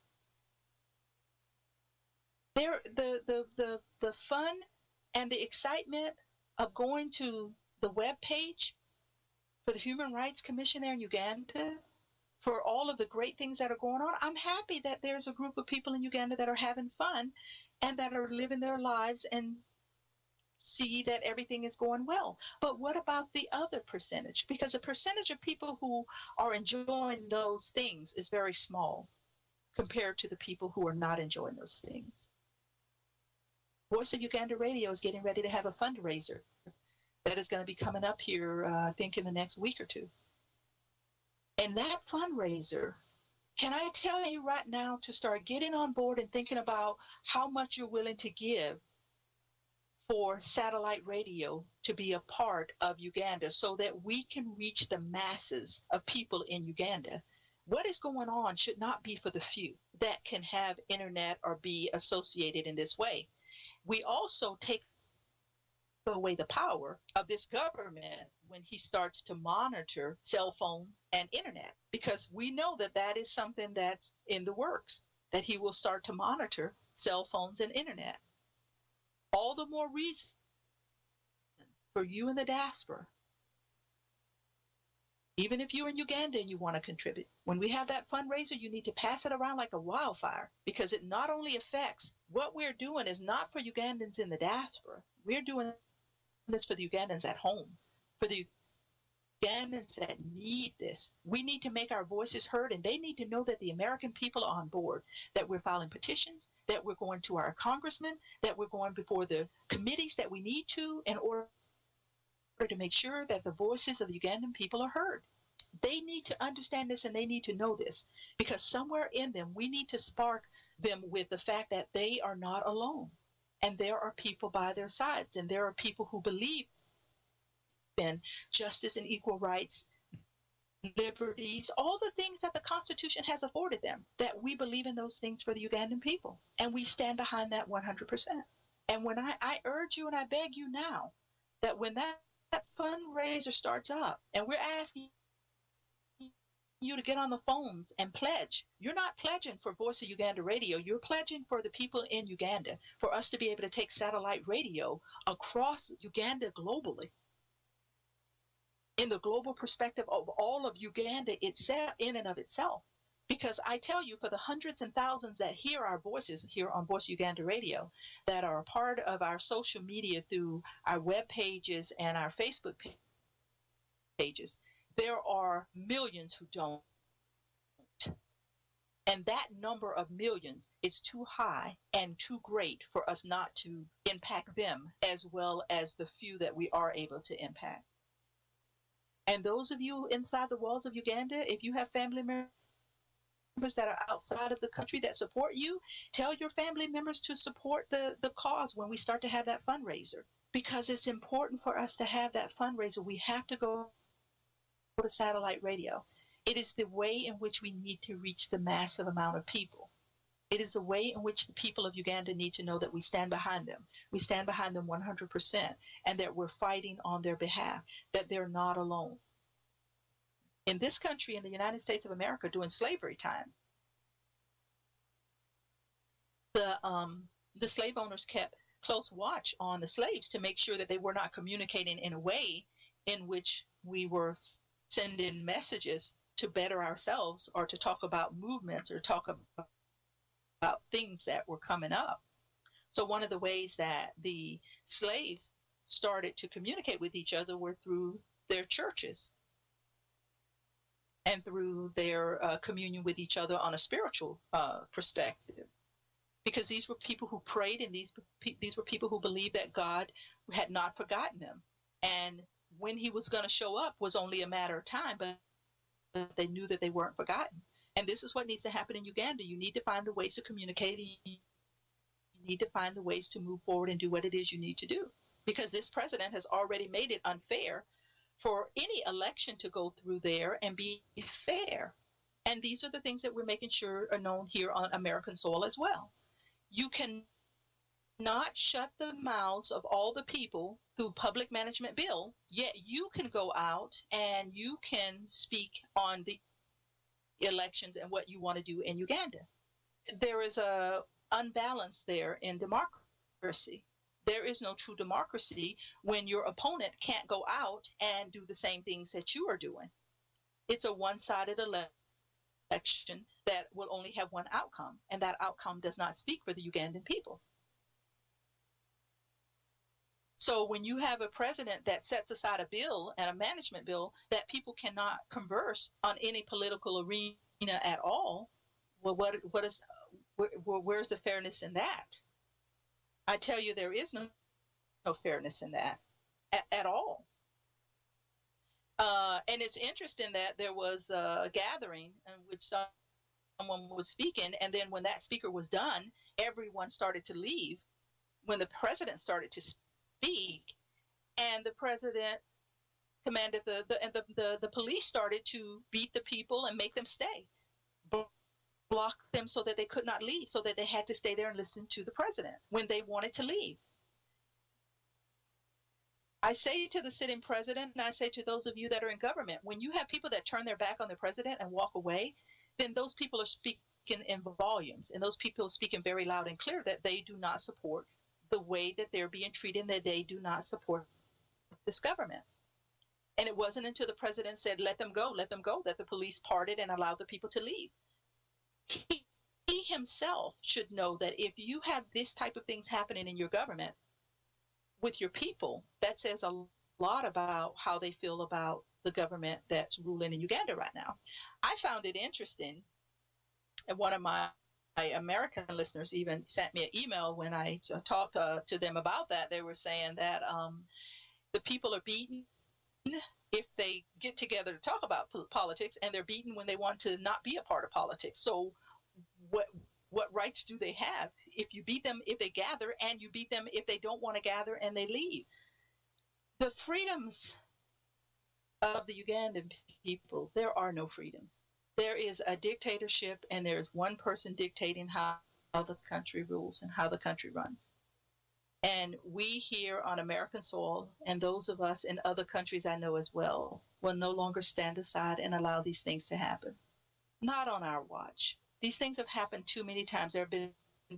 The fun and the excitement of going to the web page for the Human Rights Commission there in Uganda, for all of the great things that are going on, I'm happy that there's a group of people in Uganda that are having fun and that are living their lives and see that everything is going well. But what about the other percentage? Because the percentage of people who are enjoying those things is very small compared to the people who are not enjoying those things. Voice of Uganda Radio is getting ready to have a fundraiser that is going to be coming up here, I think, in the next week or two. And that fundraiser, can I tell you right now to start getting on board and thinking about how much you're willing to give for satellite radio to be a part of Uganda so that we can reach the masses of people in Uganda. What is going on should not be for the few that can have internet or be associated in this way. We also take away the power of this government when he starts to monitor cell phones and internet, because we know that that is something that's in the works, that he will start to monitor cell phones and internet. All the more reason for you in the diaspora, even if you're in Uganda and you want to contribute, when we have that fundraiser, you need to pass it around like a wildfire, because it not only affects what we're doing is not for Ugandans in the diaspora. We're doing this for the Ugandans at home, for the Ugandans that need this. We need to make our voices heard, and they need to know that the American people are on board, that we're filing petitions, that we're going to our congressmen, that we're going before the committees that we need to in order to make sure that the voices of the Ugandan people are heard. They need to understand this, and they need to know this, because somewhere in them, we need to spark them with the fact that they are not alone. And there are people by their sides, and there are people who believe in justice and equal rights, liberties, all the things that the Constitution has afforded them, that we believe in those things for the Ugandan people. And we stand behind that 100%. And when I urge you and I beg you now that when that fundraiser starts up, and we're asking you to get on the phones and pledge. You're not pledging for Voice of Uganda Radio. You're pledging for the people in Uganda, for us to be able to take satellite radio across Uganda globally, in the global perspective of all of Uganda itself, in and of itself. Because I tell you, for the hundreds and thousands that hear our voices here on Voice Uganda Radio, that are a part of our social media through our web pages and our Facebook pages, there are millions who don't. And that number of millions is too high and too great for us not to impact them, as well as the few that we are able to impact. And those of you inside the walls of Uganda, if you have family members that are outside of the country that support you, tell your family members to support the cause when we start to have that fundraiser. Because it's important for us to have that fundraiser. We have to go to satellite radio. It is the way in which we need to reach the massive amount of people. It is a way in which the people of Uganda need to know that we stand behind them. We stand behind them 100%, and that we're fighting on their behalf, that they're not alone. In this country, in the United States of America, during slavery time, the slave owners kept close watch on the slaves to make sure that they were not communicating in a way in which we were sending messages to better ourselves, or to talk about movements, or talk about things that were coming up. So one of the ways that the slaves started to communicate with each other were through their churches and through their communion with each other on a spiritual perspective. Because these were people who prayed, and these were people who believed that God had not forgotten them. And when he was going to show up was only a matter of time, but they knew that they weren't forgotten. And this is what needs to happen in Uganda. You need to find the ways to communicate. You need to find the ways to move forward and do what it is you need to do. Because this president has already made it unfair for any election to go through there and be fair. And these are the things that we're making sure are known here on American soil as well. You can not shut the mouths of all the people through public management bill, yet you can go out and you can speak on the elections and what you want to do in Uganda. There is a unbalance there in democracy. There is no true democracy when your opponent can't go out and do the same things that you are doing. It's a one-sided election that will only have one outcome, and that outcome does not speak for the Ugandan people. So when you have a president that sets aside a bill and a management bill that people cannot converse on any political arena at all, well, where's the fairness in that? I tell you, there is no fairness in that at all. And it's interesting that there was a gathering in which someone was speaking, and then when that speaker was done, everyone started to leave when the president started to speak, and the president commanded the police started to beat the people and make them stay, block them so that they could not leave, so that they had to stay there and listen to the president when they wanted to leave. I say to the sitting president, and I say to those of you that are in government, when you have people that turn their back on the president and walk away, then those people are speaking in volumes, and those people speaking very loud and clear that they do not support the way that they're being treated, and that they do not support this government. And it wasn't until the president said, let them go, that the police parted and allowed the people to leave. He himself should know that if you have this type of things happening in your government with your people, that says a lot about how they feel about the government that's ruling in Uganda right now. I found it interesting, and one of my American listeners even sent me an email when I talked to them about that. They were saying that the people are beaten if they get together to talk about politics, and they're beaten when they want to not be a part of politics. So what rights do they have if you beat them if they gather, and you beat them if they don't want to gather and they leave? The freedoms of the Ugandan people, there are no freedoms. There is a dictatorship, and there is one person dictating how the country rules and how the country runs. And we here on American soil, and those of us in other countries I know as well, will no longer stand aside and allow these things to happen. Not on our watch. These things have happened too many times. There have been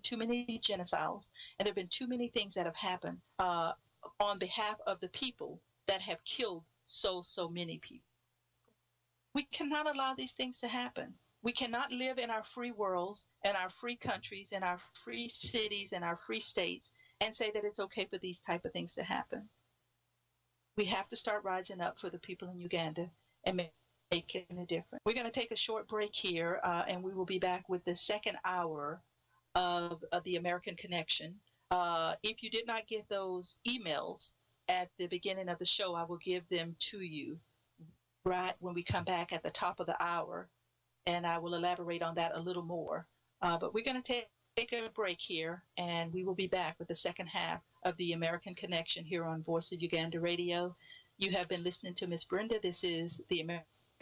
too many genocides, and there have been too many things that have happened on behalf of the people that have killed so many people. We cannot allow these things to happen. We cannot live in our free worlds and our free countries and our free cities and our free states and say that it's okay for these type of things to happen. We have to start rising up for the people in Uganda and making a difference. We're going to take a short break here, and we will be back with the second hour of the American Connection. If you did not get those emails at the beginning of the show, I will give them to you right when we come back at the top of the hour, and I will elaborate on that a little more. But we're going to take a break here, and we will be back with the second half of the American Connection here on Voice of Uganda Radio. You have been listening to Miss Brenda. This is the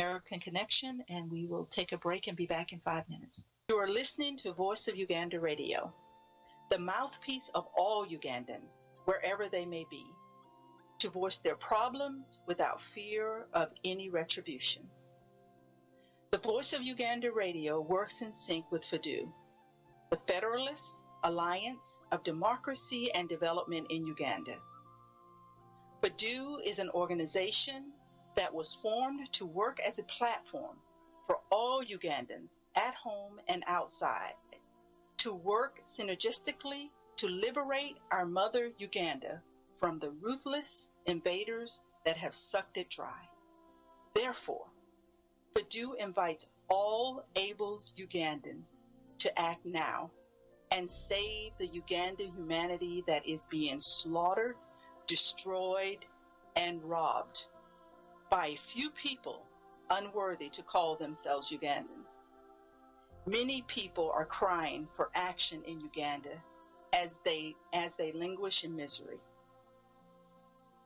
American Connection, and we will take a break and be back in 5 minutes. You are listening to Voice of Uganda Radio, the mouthpiece of all Ugandans, wherever they may be, to voice their problems without fear of any retribution. The Voice of Uganda Radio works in sync with FADU, the Federalist Alliance of Democracy and Development in Uganda. FADU is an organization that was formed to work as a platform for all Ugandans at home and outside, to work synergistically to liberate our mother Uganda from the ruthless invaders that have sucked it dry. Therefore, FADU invites all able Ugandans to act now and save the Ugandan humanity that is being slaughtered, destroyed, and robbed by a few people unworthy to call themselves Ugandans. Many people are crying for action in Uganda as they languish in misery.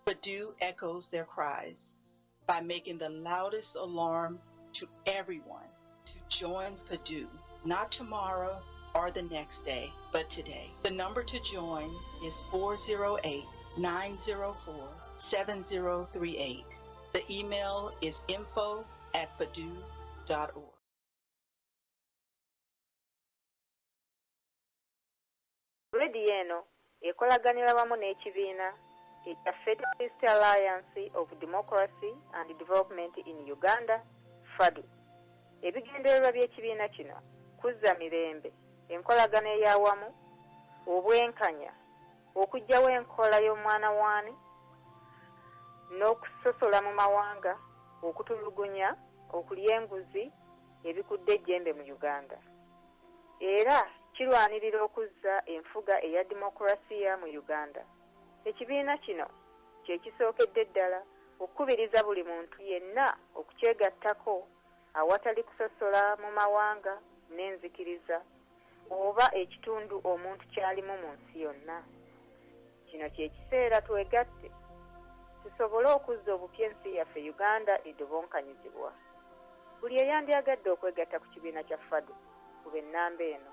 FADU echoes their cries by making the loudest alarm to everyone to join FADU, not tomorrow or the next day, but today. The number to join is 408-904-7038. The email is info@fadu.org. Radio eno ekolaganira wamu n'ekibiina ekya Federalist Alliance of Democracy and Development in Uganda, FADU. Ebigendererwa by'ekibiina kino kuzza mirembe, enkolagana ey'awamu, obwenkanya, okuggyawo enkola y'omwana waani, n'okusosola mu mawanga, okutulugunya, okulya enguzi, ebikudde ejjembe mu Uganda. Era kirwanirira okuzza enfuga eya demokrasiya mu Uganda. Ekibiina kino kye kisookedde ddala okukubiriza buli muntu yenna okukyegattako awatali kusosola mu mawanga n'enzikiriza oba ekitundu omuntu kyalimu mu nsi yonna. Kino kye kiseera twegatte tusobole okuzza obupya ensi yaffe Uganda edobonkanyizibwa. Buli eyandyagadde okwegatta ku kibiina kya FADU kuba ennamba eno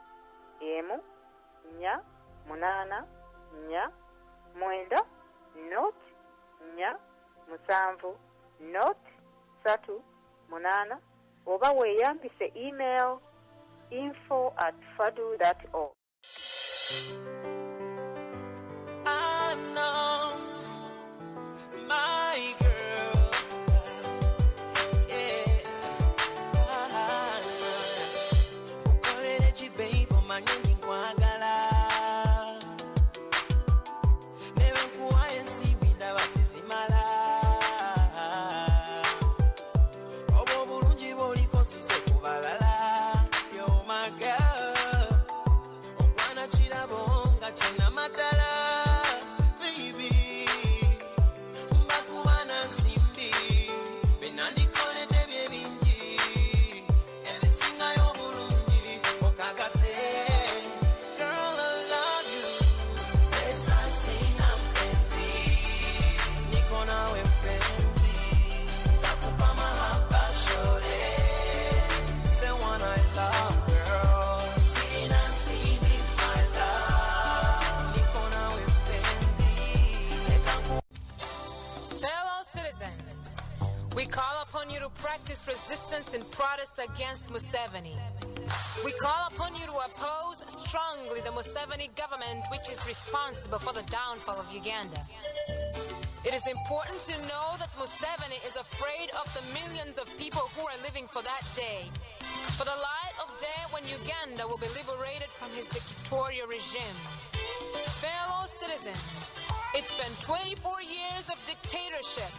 1-800-4-7-3-8 oba weeyambise email info@fadu.org. I know my girl, yeah. Ukolere chibeibo manyengi nkwagala. Newe nkuwa ensimbi ndaba tezimala. Obwo bulungi bwoliko suse kubalala. You're my girl. Okwana kirabo. We call upon you to practice resistance and protest against Museveni. We call upon you to oppose strongly the Museveni government, which is responsible for the downfall of Uganda. It is important to know that Museveni is afraid of the millions of people who are living for that day, for the light of day when Uganda will be liberated from his dictatorial regime. Fellow citizens, it's been 24 years of dictatorship.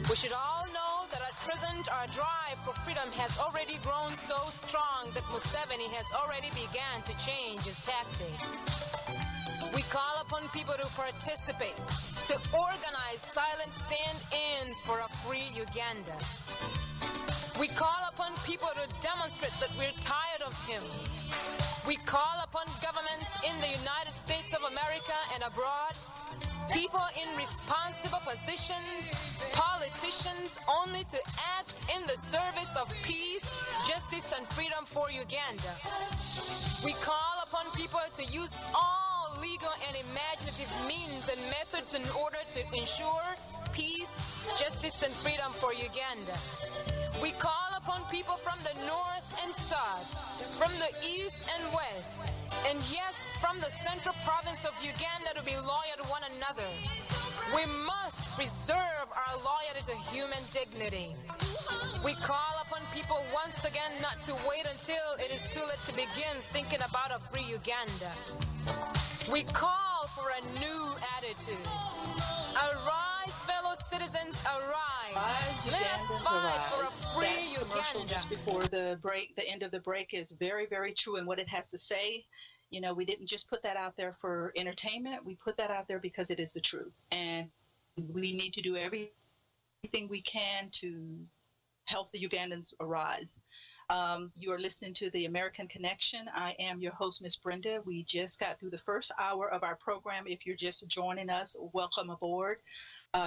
We should all know that at present our drive for freedom has already grown so strong that Museveni has already begun to change his tactics. We call upon people to participate, to organize silent stand-ins for a free Uganda. We call upon people to demonstrate that we're tired of him. We call upon governments in the United States of America and abroad, people in responsible positions, politicians, only to act in the service of peace, justice, and freedom for Uganda. We call upon people to use all legal and imaginative means and methods in order to ensure peace, justice, and freedom for Uganda. We call upon people from the north and south, from the east and west, and yes, from the central province of Uganda to be loyal to one another. We must preserve our loyalty to human dignity. We call upon people once again not to wait until it is too late to begin thinking about a free Uganda. We call for a new attitude. Arise, fellow citizens, arise. Let us fight for a free Uganda. Just before the break, the end of the break is very, very true in what it has to say. You know, we didn't just put that out there for entertainment. We put that out there because it is the truth. And we need to do everything we can to help the Ugandans arise. You are listening to the American Connection. I am your host, Miss Brenda. We just got through the first hour of our program. If you're just joining us, welcome aboard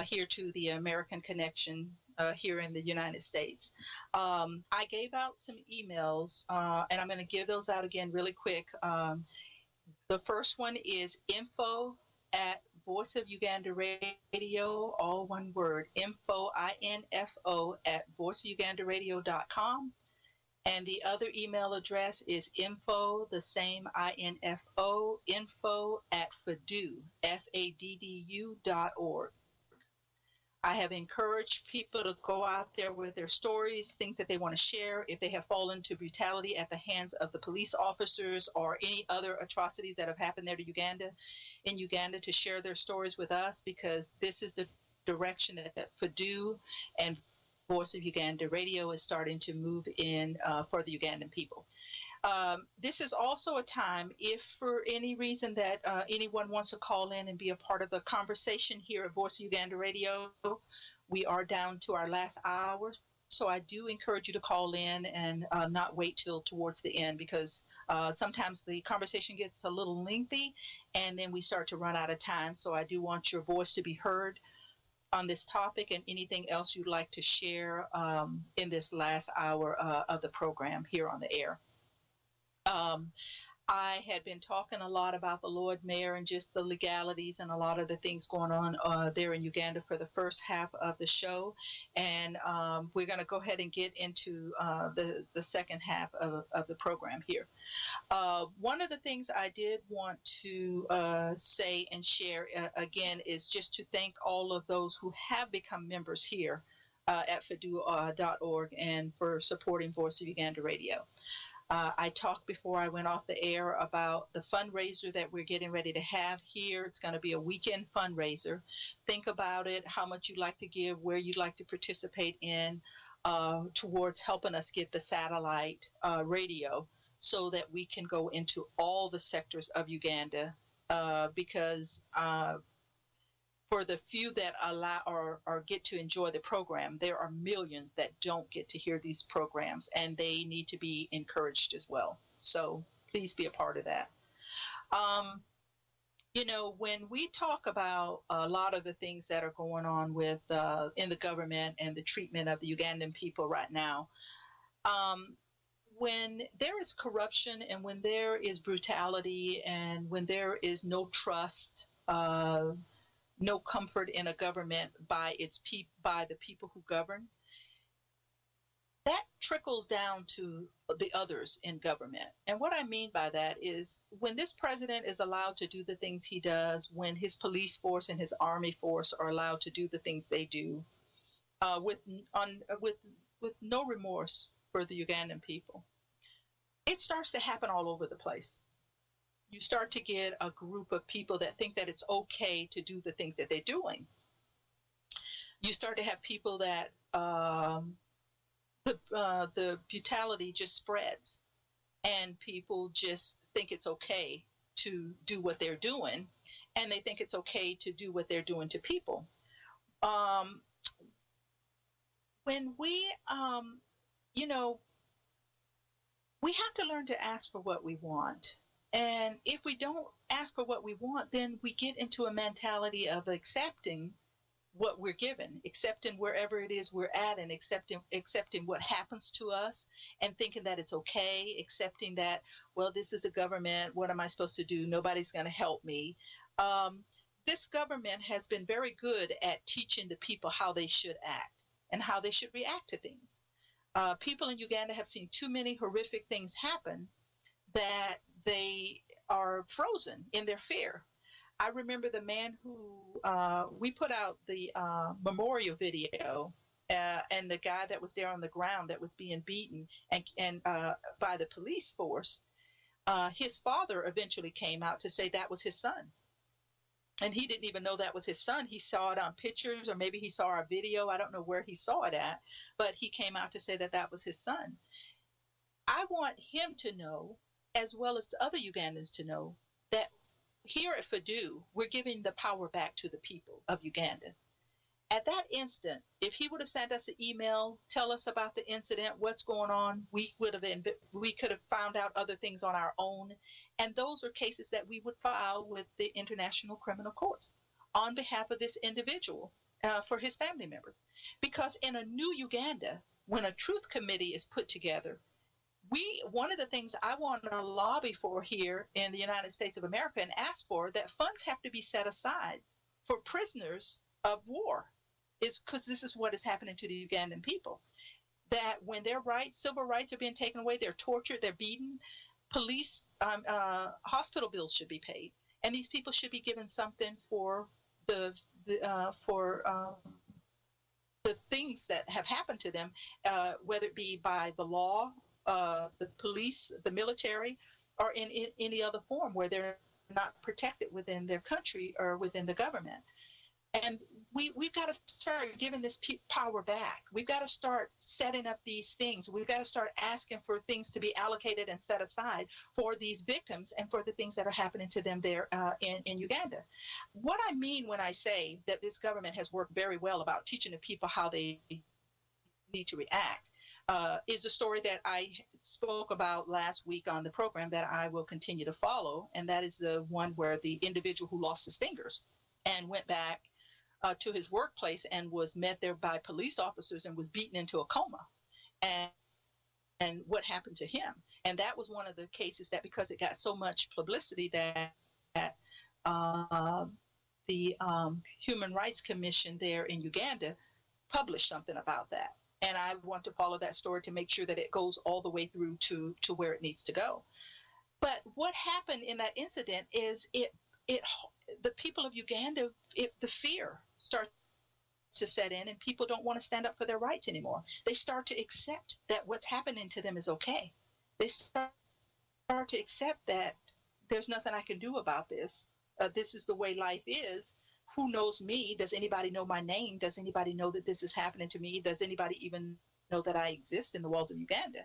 here to the American Connection here in the United States. I gave out some emails, and I'm going to give those out again really quick. The first one is info@Voice of Uganda Radio, all one word, info, I-N-F-O, @voiceofugandaradio.com. And the other email address is info, the same I-N-F-O, info@faddu, F-A-D-D-U.org. I have encouraged people to go out there with their stories, things that they want to share, if they have fallen to brutality at the hands of the police officers or any other atrocities that have happened there in Uganda, to share their stories with us, because this is the direction that Faddu and Voice of Uganda Radio is starting to move in for the Ugandan people. This is also a time, if for any reason that anyone wants to call in and be a part of the conversation here at Voice of Uganda Radio, we are down to our last hour. So I do encourage you to call in and not wait till towards the end, because sometimes the conversation gets a little lengthy and then we start to run out of time. So I do want your voice to be heard on this topic and anything else you'd like to share in this last hour of the program here on the air. I had been talking a lot about the Lord Mayor and just the legalities and a lot of the things going on there in Uganda for the first half of the show. And we're going to go ahead and get into the second half of the program here. One of the things I did want to say and share again is just to thank all of those who have become members here at faddu.org and for supporting Voice of Uganda Radio. I talked before I went off the air about the fundraiser that we're getting ready to have here. It's going to be a weekend fundraiser. Think about it, how much you'd like to give, where you'd like to participate in towards helping us get the satellite radio so that we can go into all the sectors of Uganda because for the few that allow or get to enjoy the program, there are millions that don't get to hear these programs, and they need to be encouraged as well. So please be a part of that. You know, when we talk about a lot of the things that are going on with in the government and the treatment of the Ugandan people right now, when there is corruption and when there is brutality and when there is no trust, no comfort in a government by the people who govern, that trickles down to the others in government. And what I mean by that is when this president is allowed to do the things he does, when his police force and his army force are allowed to do the things they do, with no remorse for the Ugandan people, it starts to happen all over the place. You start to get a group of people that think that it's okay to do the things that they're doing. You start to have people that the brutality just spreads, and people just think it's okay to do what they're doing, and they think it's okay to do what they're doing to people. When we, we have to learn to ask for what we want. And if we don't ask for what we want, then we get into a mentality of accepting what we're given, accepting wherever it is we're at, and accepting what happens to us, and thinking that it's okay, accepting that, well, this is a government, what am I supposed to do? Nobody's going to help me. This government has been very good at teaching the people how they should act and how they should react to things. People in Uganda have seen too many horrific things happen that they are frozen in their fear. I remember the man who we put out the memorial video, and the guy that was there on the ground that was being beaten and by the police force. His father eventually came out to say that was his son. And he didn't even know that was his son. He saw it on pictures, or maybe he saw our video. I don't know where he saw it at, but he came out to say that that was his son. I want him to know, as well as the other Ugandans to know, that here at FADU, we're giving the power back to the people of Uganda. At that instant, if he would have sent us an email, tell us about the incident, what's going on, we could have found out other things on our own. And those are cases that we would file with the International Criminal Courts on behalf of this individual for his family members. Because in a new Uganda, when a truth committee is put together, one of the things I want to lobby for here in the United States of America and ask for, that funds have to be set aside for prisoners of war, is because this is what is happening to the Ugandan people. That when their rights, civil rights are being taken away, they're tortured, they're beaten, police, hospital bills should be paid, and these people should be given something for the things that have happened to them, whether it be by the law, the police, the military, or in any other form where they're not protected within their country or within the government. And we've got to start giving this power back. We've got to start setting up these things. We've got to start asking for things to be allocated and set aside for these victims and for the things that are happening to them there in Uganda. What I mean when I say that this government has worked very well about teaching the people how they need to react is a story that I spoke about last week on the program that I will continue to follow, and that is the one where the individual who lost his fingers and went back to his workplace and was met there by police officers and was beaten into a coma, and what happened to him. And that was one of the cases that, because it got so much publicity, that the Human Rights Commission there in Uganda published something about that. And I want to follow that story to make sure that it goes all the way through to where it needs to go. But what happened in that incident is the people of Uganda, the fear starts to set in, and people don't want to stand up for their rights anymore. They start to accept that what's happening to them is okay. They start to accept that there's nothing I can do about this. This is the way life is. Who knows me? Does anybody know my name? Does anybody know that this is happening to me? Does anybody even know that I exist in the walls of Uganda?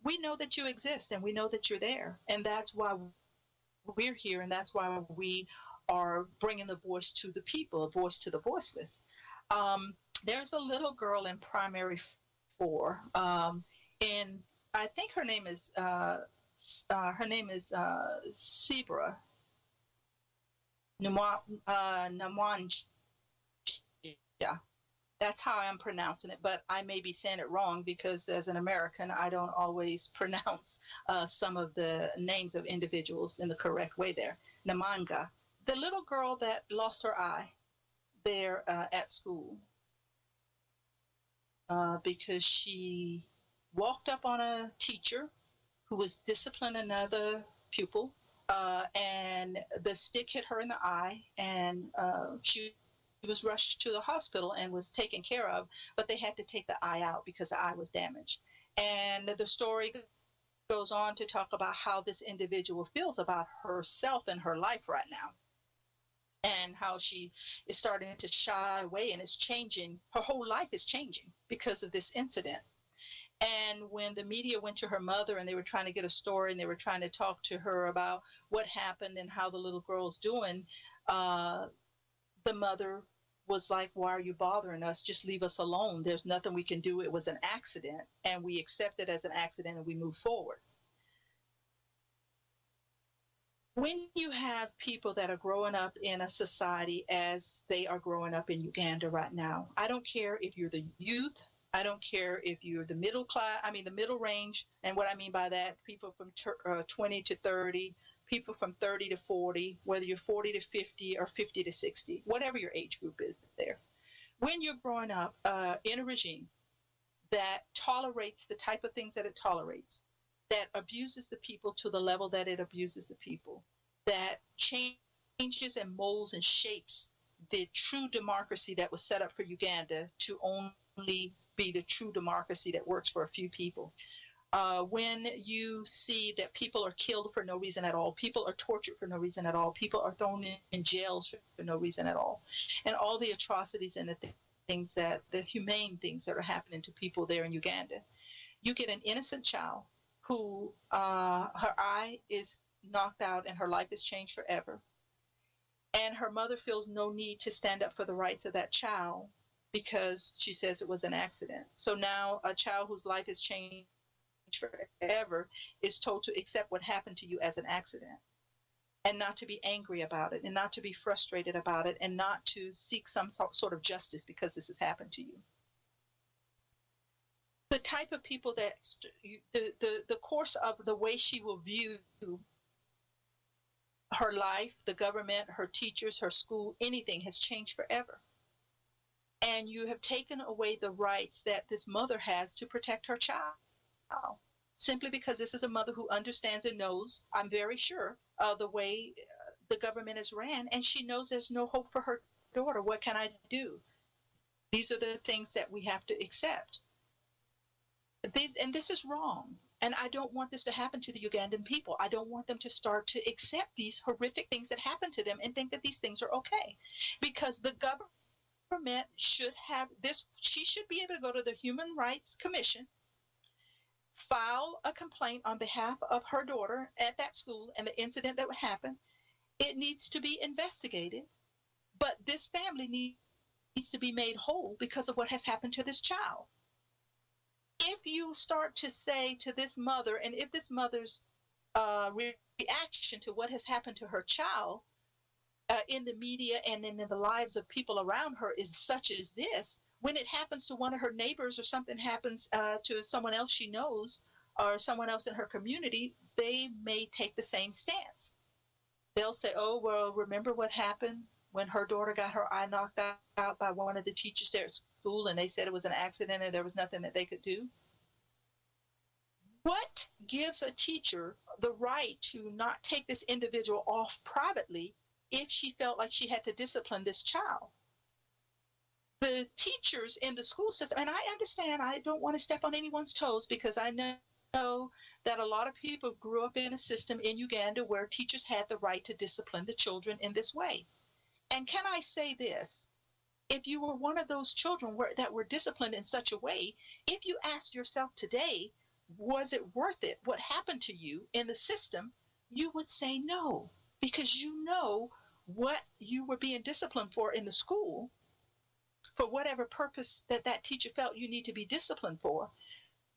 We know that you exist, and we know that you're there. And that's why we're here, and that's why we are bringing the voice to the people, a voice to the voiceless. There's a little girl in primary 4, and I think her name is Sibra Namwanja. That's how I'm pronouncing it, but I may be saying it wrong because as an American, I don't always pronounce some of the names of individuals in the correct way there. Namanga. The little girl that lost her eye there at school because she walked up on a teacher who was disciplining another pupil, and the stick hit her in the eye, and she was rushed to the hospital and was taken care of, but they had to take the eye out because the eye was damaged. And the story goes on to talk about how this individual feels about herself and her life right now, and how she is starting to shy away and is changing. Her whole life is changing because of this incident. And when the media went to her mother and they were trying to get a story and they were trying to talk to her about what happened and how the little girl's doing, the mother was like, "Why are you bothering us? Just leave us alone. There's nothing we can do. It was an accident, and we accept it as an accident and we move forward." When you have people that are growing up in a society as they are growing up in Uganda right now, I don't care if you're the youth, I don't care if you're the middle class, the middle range, and what I mean by that, people from 20 to 30, people from 30 to 40, whether you're 40 to 50 or 50 to 60, whatever your age group is there. When you're growing up in a regime that tolerates the type of things that it tolerates, that abuses the people to the level that it abuses the people, that changes and molds and shapes the true democracy that was set up for Uganda to only be the true democracy that works for a few people. When you see that people are killed for no reason at all, people are tortured for no reason at all, people are thrown in jails for no reason at all, and all the atrocities and the humane things that are happening to people there in Uganda, you get an innocent child who her eye is knocked out and her life is changed forever. And her mother feels no need to stand up for the rights of that child because she says it was an accident. So now a child whose life is changed forever is told to accept what happened to you as an accident and not to be angry about it and not to be frustrated about it and not to seek some sort of justice because this has happened to you. The type of people that the course of the way she will view her life, the government, her teachers, her school, anything has changed forever. And you have taken away the rights that this mother has to protect her child, simply because this is a mother who understands and knows, I'm very sure, the way the government is ran, and she knows there's no hope for her daughter. What can I do? These are the things that we have to accept. This is wrong. And I don't want this to happen to the Ugandan people. I don't want them to start to accept these horrific things that happen to them and think that these things are okay. Because the government should have this. She should be able to go to the Human Rights Commission, file a complaint on behalf of her daughter at that school and the incident that happened. It needs to be investigated. But this family needs to be made whole because of what has happened to this child. If you start to say to this mother, and if this mother's reaction to what has happened to her child in the media and in the lives of people around her is such as this, when it happens to one of her neighbors or something happens to someone else she knows or someone else in her community, they may take the same stance. They'll say, "Oh, well, remember what happened when her daughter got her eye knocked out by one of the teachers there at school, and they said it was an accident and there was nothing that they could do?" What gives a teacher the right to not take this individual off privately if she felt like she had to discipline this child? The teachers in the school system, and I understand, I don't want to step on anyone's toes because I know that a lot of people grew up in a system in Uganda where teachers had the right to discipline the children in this way. And can I say this? If you were one of those children that were disciplined in such a way, if you asked yourself today, was it worth it, what happened to you in the system, you would say no, because you know what you were being disciplined for in the school, for whatever purpose that teacher felt you need to be disciplined for,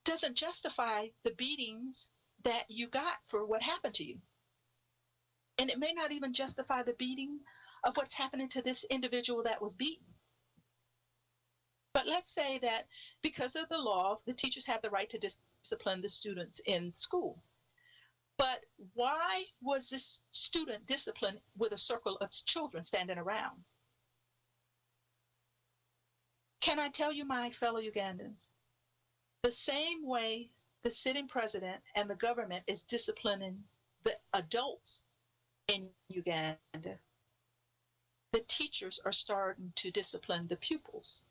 doesn't justify the beatings that you got for what happened to you. And it may not even justify the beating of what's happening to this individual that was beaten. But let's say that because of the law, the teachers have the right to discipline the students in school. But why was this student disciplined with a circle of children standing around? Can I tell you, my fellow Ugandans, The same way the sitting president and the government is disciplining the adults in Uganda, the teachers are starting to discipline the pupils.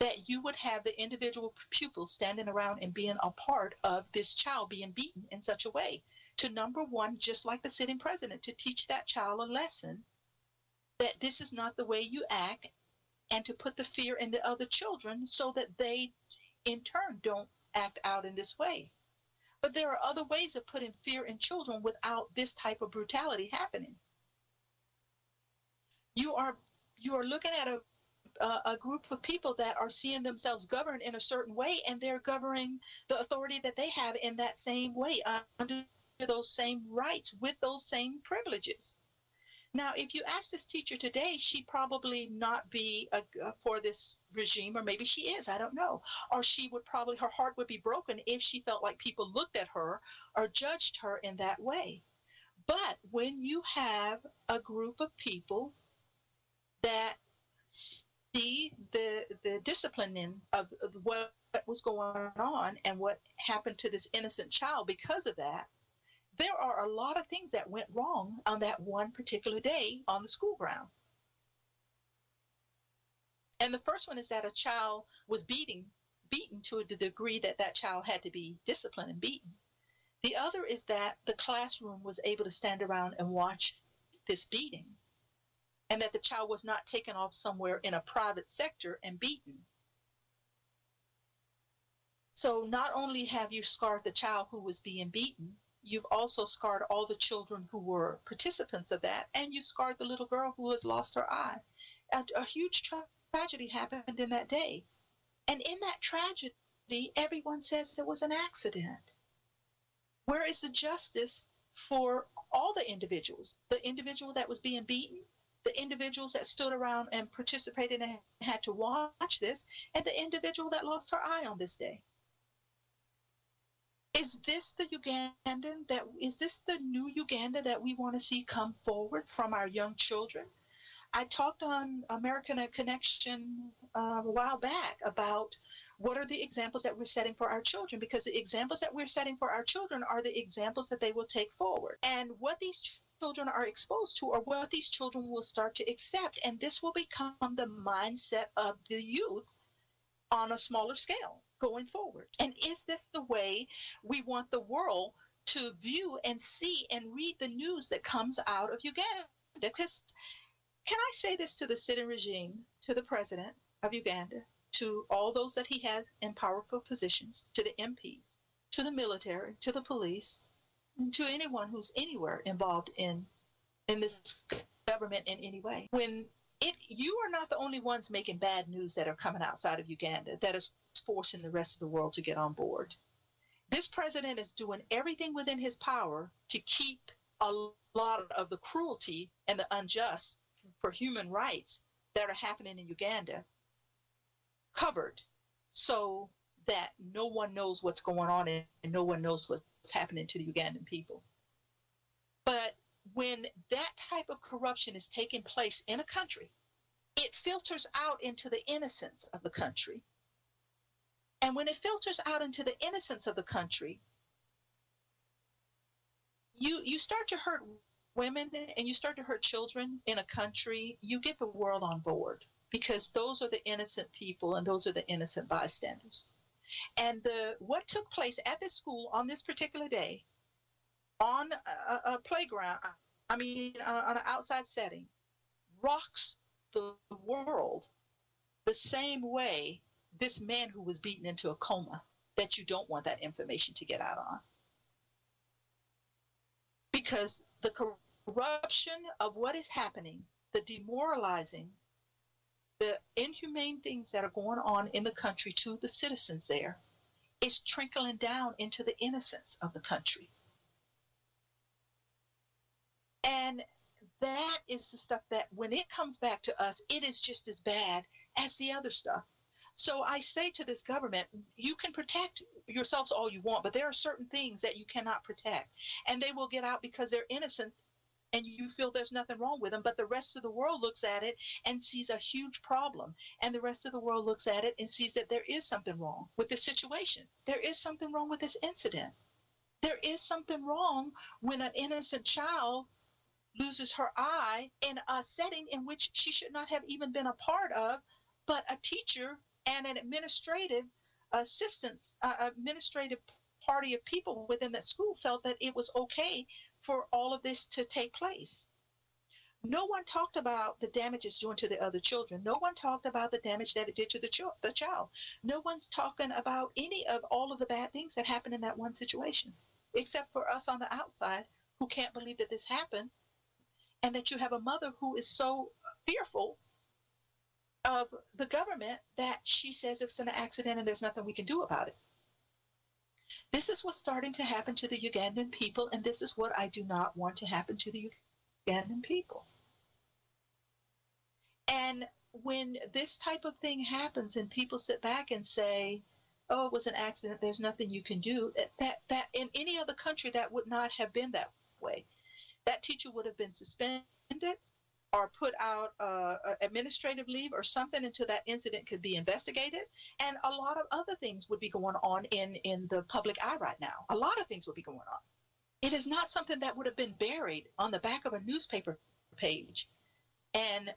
That you would have the individual pupils standing around and being a part of this child being beaten in such a way to, number one, just like the sitting president, to teach that child a lesson that this is not the way you act, and to put the fear in the other children so that they in turn don't act out in this way. But there are other ways of putting fear in children without this type of brutality happening. You are looking at a group of people that are seeing themselves governed in a certain way, and they're governing the authority that they have in that same way, under those same rights, with those same privileges. Now, if you ask this teacher today, she'd probably not be for this regime, or maybe she is, I don't know. Or she would probably, her heart would be broken if she felt like people looked at her or judged her in that way. But when you have a group of people that see the disciplining of what was going on and what happened to this innocent child because of that, there are a lot of things that went wrong on that one particular day on the school ground. And the first one is that a child was beaten to the degree that that child had to be disciplined and beaten. The other is that the classroom was able to stand around and watch this beating, and that the child was not taken off somewhere in a private sector and beaten. So not only have you scarred the child who was being beaten, you've also scarred all the children who were participants of that, and you scarred the little girl who has lost her eye. A huge tragedy happened in that day. And in that tragedy, everyone says it was an accident. Where is the justice for all the individuals? The individual that was being beaten, the individuals that stood around and participated and had to watch this, and the individual that lost her eye on this day. Is this the Ugandan is this the new Uganda that we want to see come forward from our young children? I talked on American Connection a while back about what are the examples that we're setting for our children, because the examples that we're setting for our children are the examples that they will take forward. And what these children are exposed to are what these children will start to accept, and this will become the mindset of the youth on a smaller scale going forward. And is this the way we want the world to view and see and read the news that comes out of Uganda? Because can I say this to the sitting regime, to the president of Uganda, to all those that he has in powerful positions, to the MPs, to the military, to the police, and to anyone who's anywhere involved in this government in any way? When you are not the only ones making bad news that are coming outside of Uganda that is forcing the rest of the world to get on board. This president is doing everything within his power to keep a lot of the cruelty and the unjust for human rights that are happening in Uganda covered, so that no one knows what's going on and no one knows what's happening to the Ugandan people. But when that type of corruption is taking place in a country, it filters out into the innocence of the country. And when it filters out into the innocence of the country, you start to hurt women and you start to hurt children in a country, you get the world on board, because those are the innocent people and those are the innocent bystanders. And what took place at this school on this particular day, on a playground, on an outside setting, rocks the world the same way this man who was beaten into a coma, that you don't want that information to get out on. Because the corruption of what is happening, the demoralizing, the inhumane things that are going on in the country to the citizens there, is trickling down into the innocence of the country. And that is the stuff that when it comes back to us, it is just as bad as the other stuff. So I say to this government, you can protect yourselves all you want, but there are certain things that you cannot protect. And they will get out because they're innocent and you feel there's nothing wrong with them, but the rest of the world looks at it and sees a huge problem, and the rest of the world looks at it and sees that there is something wrong with this situation. There is something wrong with this incident. There is something wrong when an innocent child loses her eye in a setting in which she should not have even been a part of, but a teacher and an administrative party of people within that school felt that it was okay for all of this to take place. No one talked about the damage it's doing to the other children. No one talked about the damage that it did to the child. No one's talking about any of all of the bad things that happened in that one situation, except for us on the outside who can't believe that this happened, and that you have a mother who is so fearful of the government that she says it's an accident and there's nothing we can do about it. This is what's starting to happen to the Ugandan people, and this is what I do not want to happen to the Ugandan people. And when this type of thing happens and people sit back and say, oh, it was an accident, there's nothing you can do, that in any other country that would not have been that way. That teacher would have been suspended or put out administrative leave or something until that incident could be investigated. And a lot of other things would be going on in the public eye right now. A lot of things would be going on. It is not something that would have been buried on the back of a newspaper page, and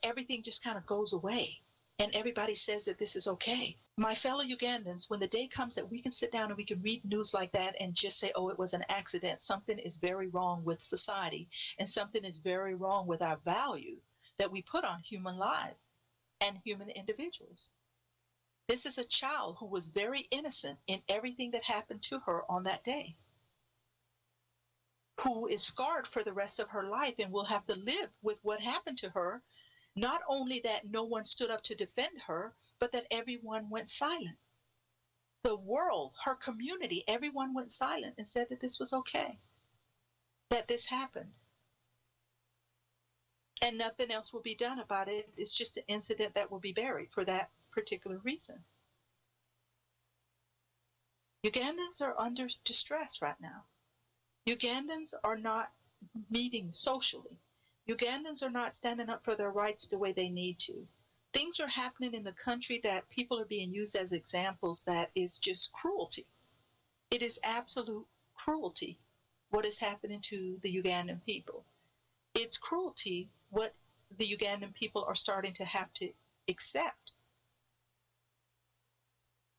everything just kind of goes away. And everybody says that this is okay. My fellow Ugandans, when the day comes that we can sit down and we can read news like that and just say, oh, it was an accident, something is very wrong with society, and something is very wrong with our value that we put on human lives and human individuals. This is a child who was very innocent in everything that happened to her on that day, who is scarred for the rest of her life and will have to live with what happened to her. Not only that no one stood up to defend her, but that everyone went silent. The world, her community, everyone went silent and said that this was okay, that this happened. And nothing else will be done about it. It's just an incident that will be buried for that particular reason. Ugandans are under distress right now. Ugandans are not meeting socially. Ugandans are not standing up for their rights the way they need to. Things are happening in the country that people are being used as examples that is just cruelty. It is absolute cruelty what is happening to the Ugandan people. It's cruelty what the Ugandan people are starting to have to accept.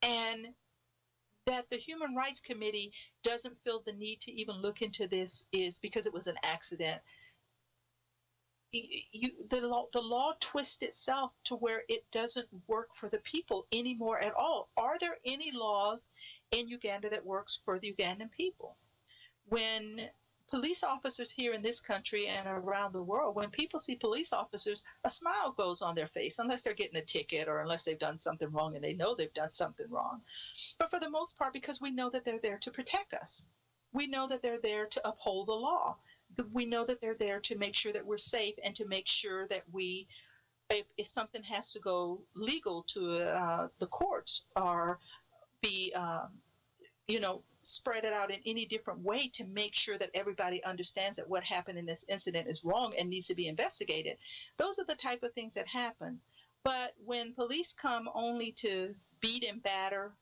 And that the Human Rights Committee doesn't feel the need to even look into this is because it was an accident. The law twists itself to where it doesn't work for the people anymore at all. Are there any laws in Uganda that works for the Ugandan people? When police officers here in this country and around the world, when people see police officers, a smile goes on their face, unless they're getting a ticket or unless they've done something wrong and they know they've done something wrong. But for the most part, because we know that they're there to protect us. We know that they're there to uphold the law. We know that they're there to make sure that we're safe and to make sure that we, if something has to go legal to the courts or be, spread it out in any different way to make sure that everybody understands that what happened in this incident is wrong and needs to be investigated. Those are the type of things that happen. But when police come only to beat and batter,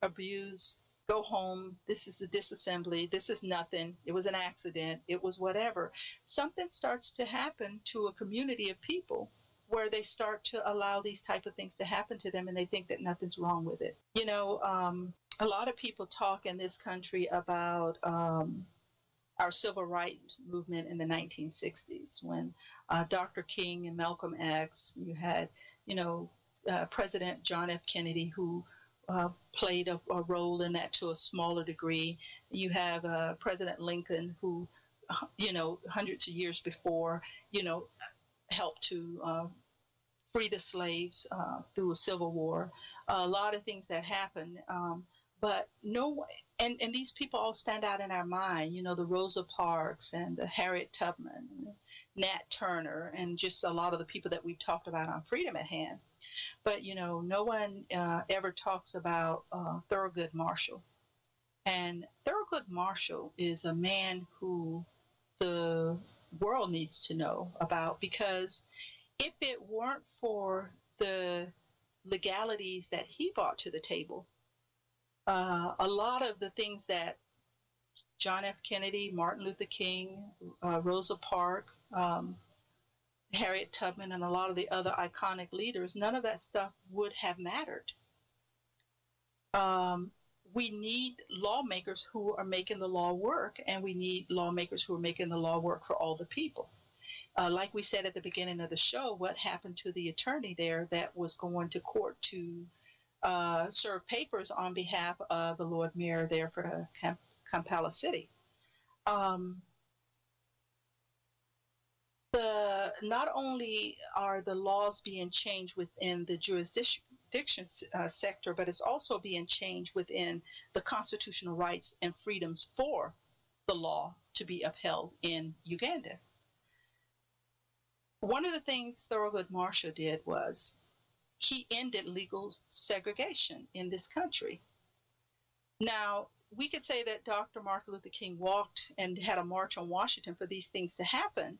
abuse, go home, this is a disassembly, this is nothing, it was an accident, it was whatever, something starts to happen to a community of people where they start to allow these type of things to happen to them and they think that nothing's wrong with it. A lot of people talk in this country about our civil rights movement in the 1960s when Dr. King and Malcolm X, you had, President John F. Kennedy who played a role in that to a smaller degree. You have President Lincoln who, hundreds of years before, helped to free the slaves through a civil war. A lot of things that happened. But and these people all stand out in our mind, the Rosa Parks and the Harriet Tubman, and Nat Turner, and just a lot of the people that we've talked about on Freedom at Hand. But, no one ever talks about Thurgood Marshall. And Thurgood Marshall is a man who the world needs to know about, because if it weren't for the legalities that he brought to the table, a lot of the things that John F. Kennedy, Martin Luther King, Rosa Parks, Harriet Tubman, and a lot of the other iconic leaders, none of that stuff would have mattered. We need lawmakers who are making the law work, and we need lawmakers who are making the law work for all the people. Like we said at the beginning of the show, what happened to the attorney there that was going to court to serve papers on behalf of the Lord Mayor there for Kampala City? Not only are the laws being changed within the jurisdiction sector, but it's also being changed within the constitutional rights and freedoms for the law to be upheld in Uganda. One of the things Thurgood Marshall did was he ended legal segregation in this country. Now, we could say that Dr. Martin Luther King walked and had a march on Washington for these things to happen.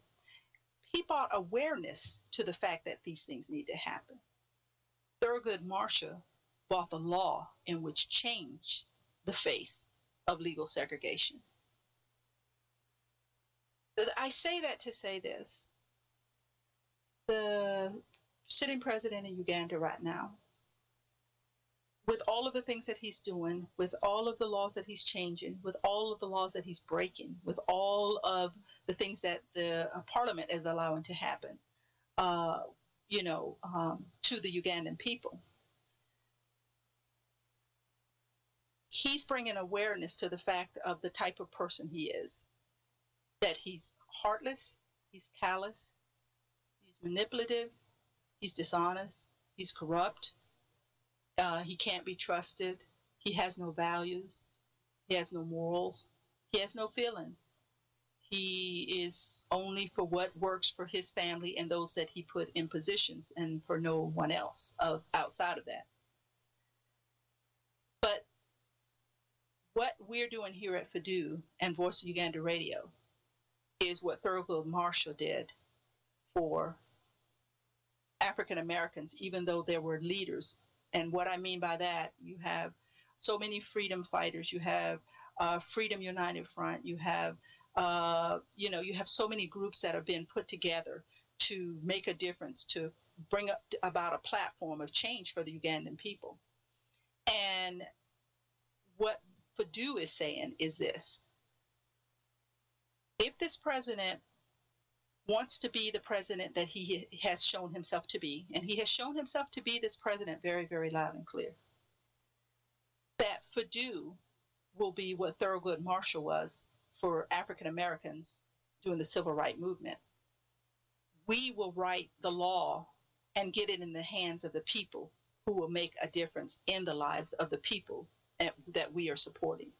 He brought awareness to the fact that these things need to happen. Thurgood Marshall brought the law in which changed the face of legal segregation. I say that to say this. The sitting president in Uganda right now, with all of the things that he's doing, with all of the laws that he's changing, with all of the laws that he's breaking, with all of the things that the parliament is allowing to happen, to the Ugandan people, he's bringing awareness to the fact of the type of person he is, that he's heartless, he's callous, he's manipulative, he's dishonest, he's corrupt. He can't be trusted. He has no values. He has no morals. He has no feelings. He is only for what works for his family and those that he put in positions, and for no one else outside of that. But what we're doing here at FADU and Voice of Uganda Radio is what Thurgood Marshall did for African Americans, even though there were leaders. And what I mean by that, you have so many freedom fighters. You have Freedom United Front. You have, you have so many groups that have been put together to make a difference, to bring about a platform of change for the Ugandan people. And what FADU is saying is this: if this president wants to be the president that he has shown himself to be, and he has shown himself to be this president very, very loud and clear, that FADU will be what Thurgood Marshall was for African Americans during the Civil Rights Movement. We will write the law and get it in the hands of the people who will make a difference in the lives of the people that we are supporting.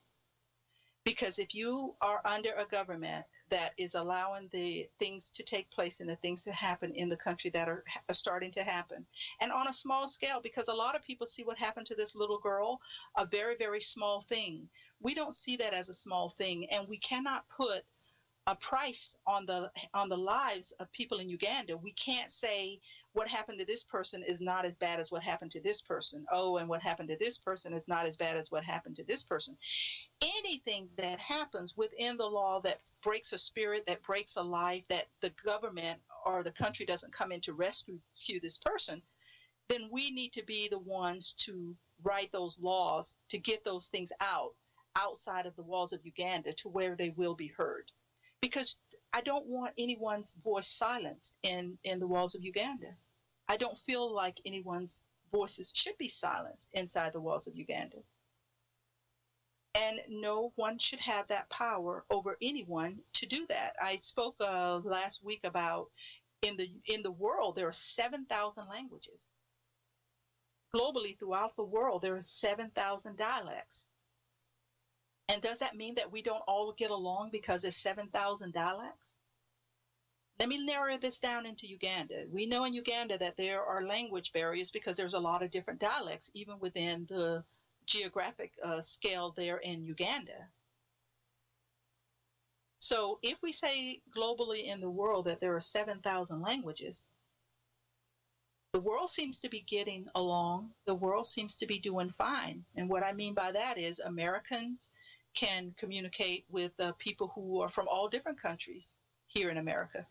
Because if you are under a government that is allowing the things to take place and the things to happen in the country that are starting to happen, and on a small scale, because a lot of people see what happened to this little girl, a very, very small thing. We don't see that as a small thing, and we cannot put a price on the lives of people in Uganda. We can't say what happened to this person is not as bad as what happened to this person. Oh, and what happened to this person is not as bad as what happened to this person. Anything that happens within the law that breaks a spirit, that breaks a life, that the government or the country doesn't come in to rescue this person, then we need to be the ones to write those laws to get those things outside of the walls of Uganda to where they will be heard. Because I don't want anyone's voice silenced in the walls of Uganda. I don't feel like anyone's voices should be silenced inside the walls of Uganda. And no one should have that power over anyone to do that. I spoke last week about in the world there are 7,000 languages. Globally, throughout the world, there are 7,000 dialects. And does that mean that we don't all get along because there's 7,000 dialects? Let me narrow this down into Uganda. We know in Uganda that there are language barriers because there's a lot of different dialects, even within the geographic scale there in Uganda. So if we say globally in the world that there are 7,000 languages, the world seems to be getting along. The world seems to be doing fine. And what I mean by that is Americans can communicate with people who are from all different countries here in America.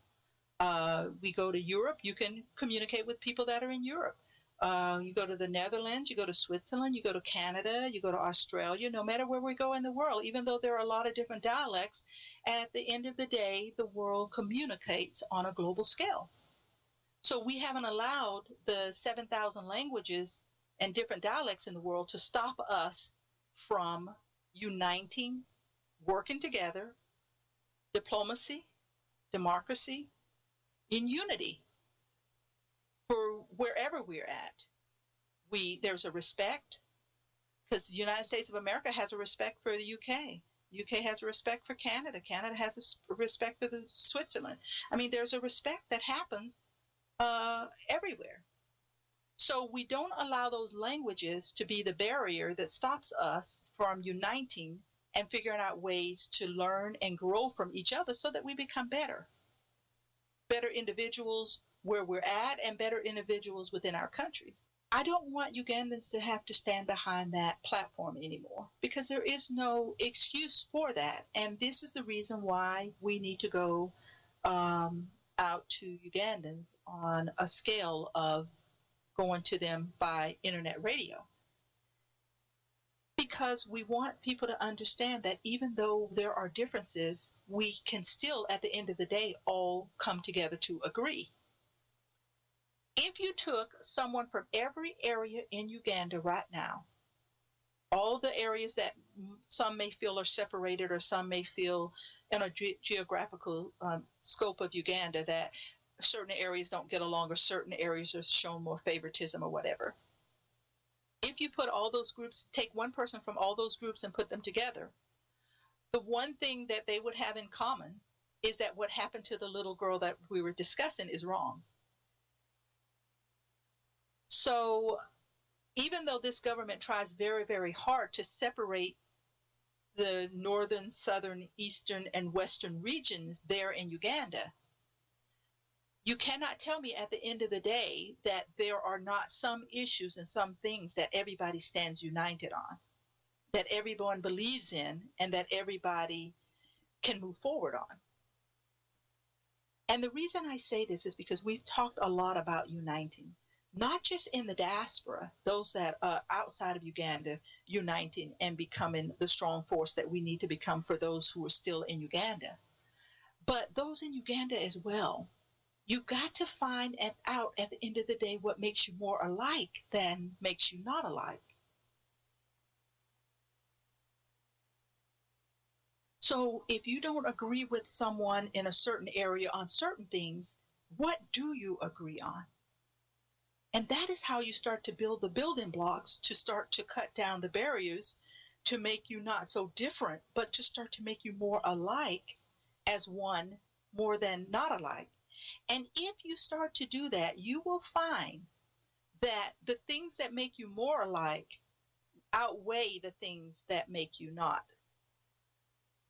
We go to Europe, you can communicate with people that are in Europe. You go to the Netherlands, you go to Switzerland, you go to Canada, you go to Australia, no matter where we go in the world, even though there are a lot of different dialects, at the end of the day, the world communicates on a global scale. So we haven't allowed the 7,000 languages and different dialects in the world to stop us from uniting, working together, diplomacy, democracy, in unity for wherever we're at. There's a respect, because the United States of America has a respect for the UK. UK has a respect for Canada. Canada has a respect for the Switzerland. I mean, there's a respect that happens everywhere. So we don't allow those languages to be the barrier that stops us from uniting and figuring out ways to learn and grow from each other so that we become better individuals where we're at and better individuals within our countries. I don't want Ugandans to have to stand behind that platform anymore, because there is no excuse for that. And this is the reason why we need to go out to Ugandans on a scale of going to them by internet radio. Because we want people to understand that even though there are differences, we can still, at the end of the day, all come together to agree. If you took someone from every area in Uganda right now, all the areas that some may feel are separated or some may feel in a geographical scope of Uganda that certain areas don't get along or certain areas are shown more favoritism or whatever. If you put all those groups, take one person from all those groups and put them together, the one thing that they would have in common is that what happened to the little girl that we were discussing is wrong. So even though this government tries very, very hard to separate the northern, southern, eastern, and western regions there in Uganda, you cannot tell me at the end of the day that there are not some issues and some things that everybody stands united on, that everyone believes in, and that everybody can move forward on. And the reason I say this is because we've talked a lot about uniting, not just in the diaspora, those that are outside of Uganda, uniting and becoming the strong force that we need to become for those who are still in Uganda, but those in Uganda as well. You've got to find out at the end of the day what makes you more alike than makes you not alike. So if you don't agree with someone in a certain area on certain things, what do you agree on? And that is how you start to build the building blocks to start to cut down the barriers to make you not so different, but to start to make you more alike as one more than not alike. And if you start to do that, you will find that the things that make you more alike outweigh the things that make you not.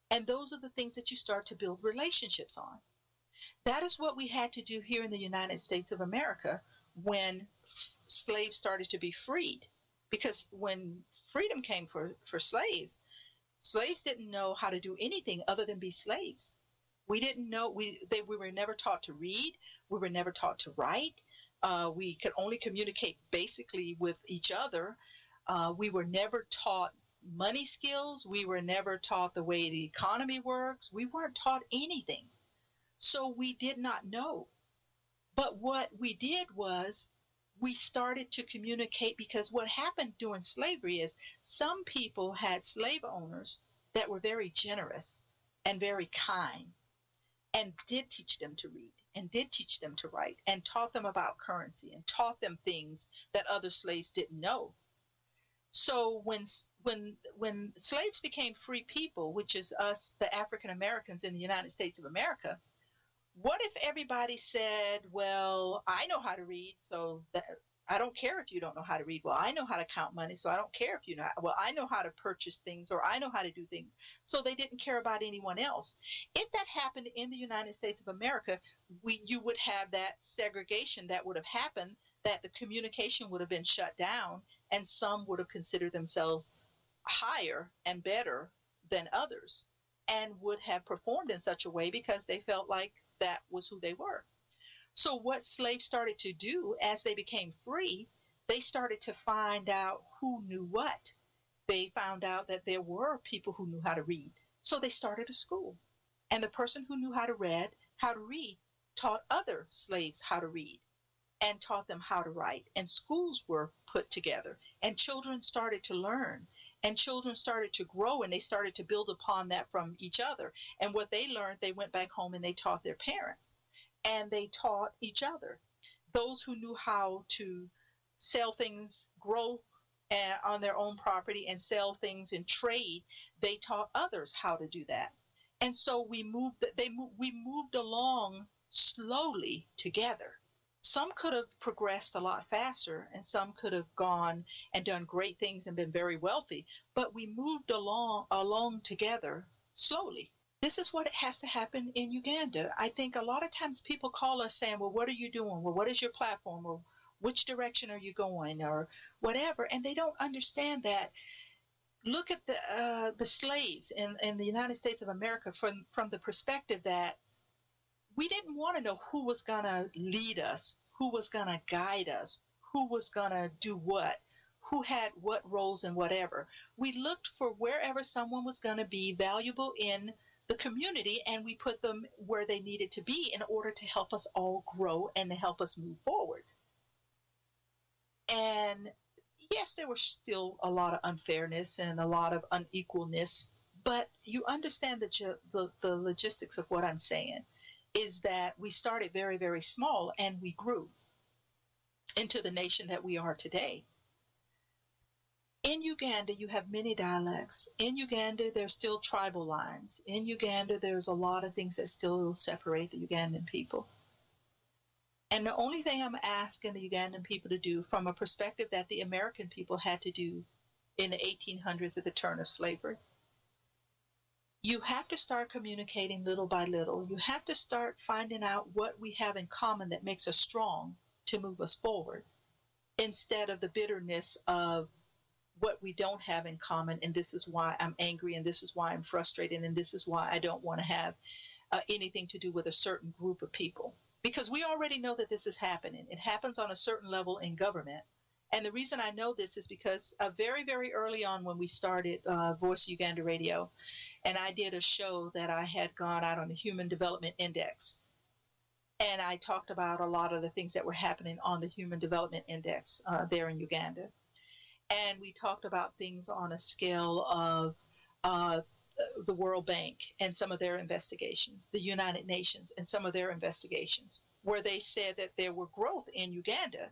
And those are the things that you start to build relationships on. That is what we had to do here in the United States of America when slaves started to be freed. Because when freedom came for slaves, slaves didn't know how to do anything other than be slaves. We didn't know, we were never taught to read. We were never taught to write. We could only communicate basically with each other. We were never taught money skills. We were never taught the way the economy works. We weren't taught anything. So we did not know. But what we did was we started to communicate, because what happened during slavery is some people had slave owners that were very generous and very kind, and did teach them to read and did teach them to write and taught them about currency and taught them things that other slaves didn't know. So when slaves became free people, which is us, the African Americans in the United States of America, what if everybody said, well, I know how to read, so that I don't care if you don't know how to read. Well, I know how to count money, so I don't care if you know. Well, I know how to purchase things, or I know how to do things. So they didn't care about anyone else. If that happened in the United States of America, you would have that segregation that would have happened, that the communication would have been shut down, and some would have considered themselves higher and better than others, and would have performed in such a way because they felt like that was who they were. So what slaves started to do as they became free, they started to find out who knew what. They found out that there were people who knew how to read. So they started a school. And the person who knew how to read taught other slaves how to read and taught them how to write. And schools were put together, and children started to learn, and children started to grow, and they started to build upon that from each other. And what they learned, they went back home and they taught their parents, and they taught each other. Those who knew how to sell things, grow on their own property and sell things in trade, they taught others how to do that. And so we moved along slowly together. Some could have progressed a lot faster, and some could have gone and done great things and been very wealthy, but we moved along together slowly. This is what has to happen in Uganda. I think a lot of times people call us saying, well, what are you doing? Well, what is your platform? Or which direction are you going? Or whatever. And they don't understand that. Look at the slaves in the United States of America from the perspective that we didn't want to know who was going to lead us, who was going to guide us, who was going to do what, who had what roles and whatever. We looked for wherever someone was going to be valuable in the community, and we put them where they needed to be in order to help us all grow and to help us move forward. And yes, there was still a lot of unfairness and a lot of unequalness, but you understand the logistics of what I'm saying is that we started very, very small, and we grew into the nation that we are today. In Uganda, you have many dialects. In Uganda, there's still tribal lines. In Uganda, there's a lot of things that still separate the Ugandan people. And the only thing I'm asking the Ugandan people to do, from a perspective that the American people had to do in the 1800s at the turn of slavery, you have to start communicating little by little. You have to start finding out what we have in common that makes us strong to move us forward, instead of the bitterness of what we don't have in common, and this is why I'm angry, and this is why I'm frustrated, and this is why I don't want to have anything to do with a certain group of people. Because we already know that this is happening. It happens on a certain level in government. And the reason I know this is because very, very early on when we started Voice Uganda Radio, and I did a show that I had gone out on the Human Development Index. And I talked about a lot of the things that were happening on the Human Development Index there in Uganda. And we talked about things on a scale of the World Bank and some of their investigations, the United Nations and some of their investigations, where they said that there were growth in Uganda,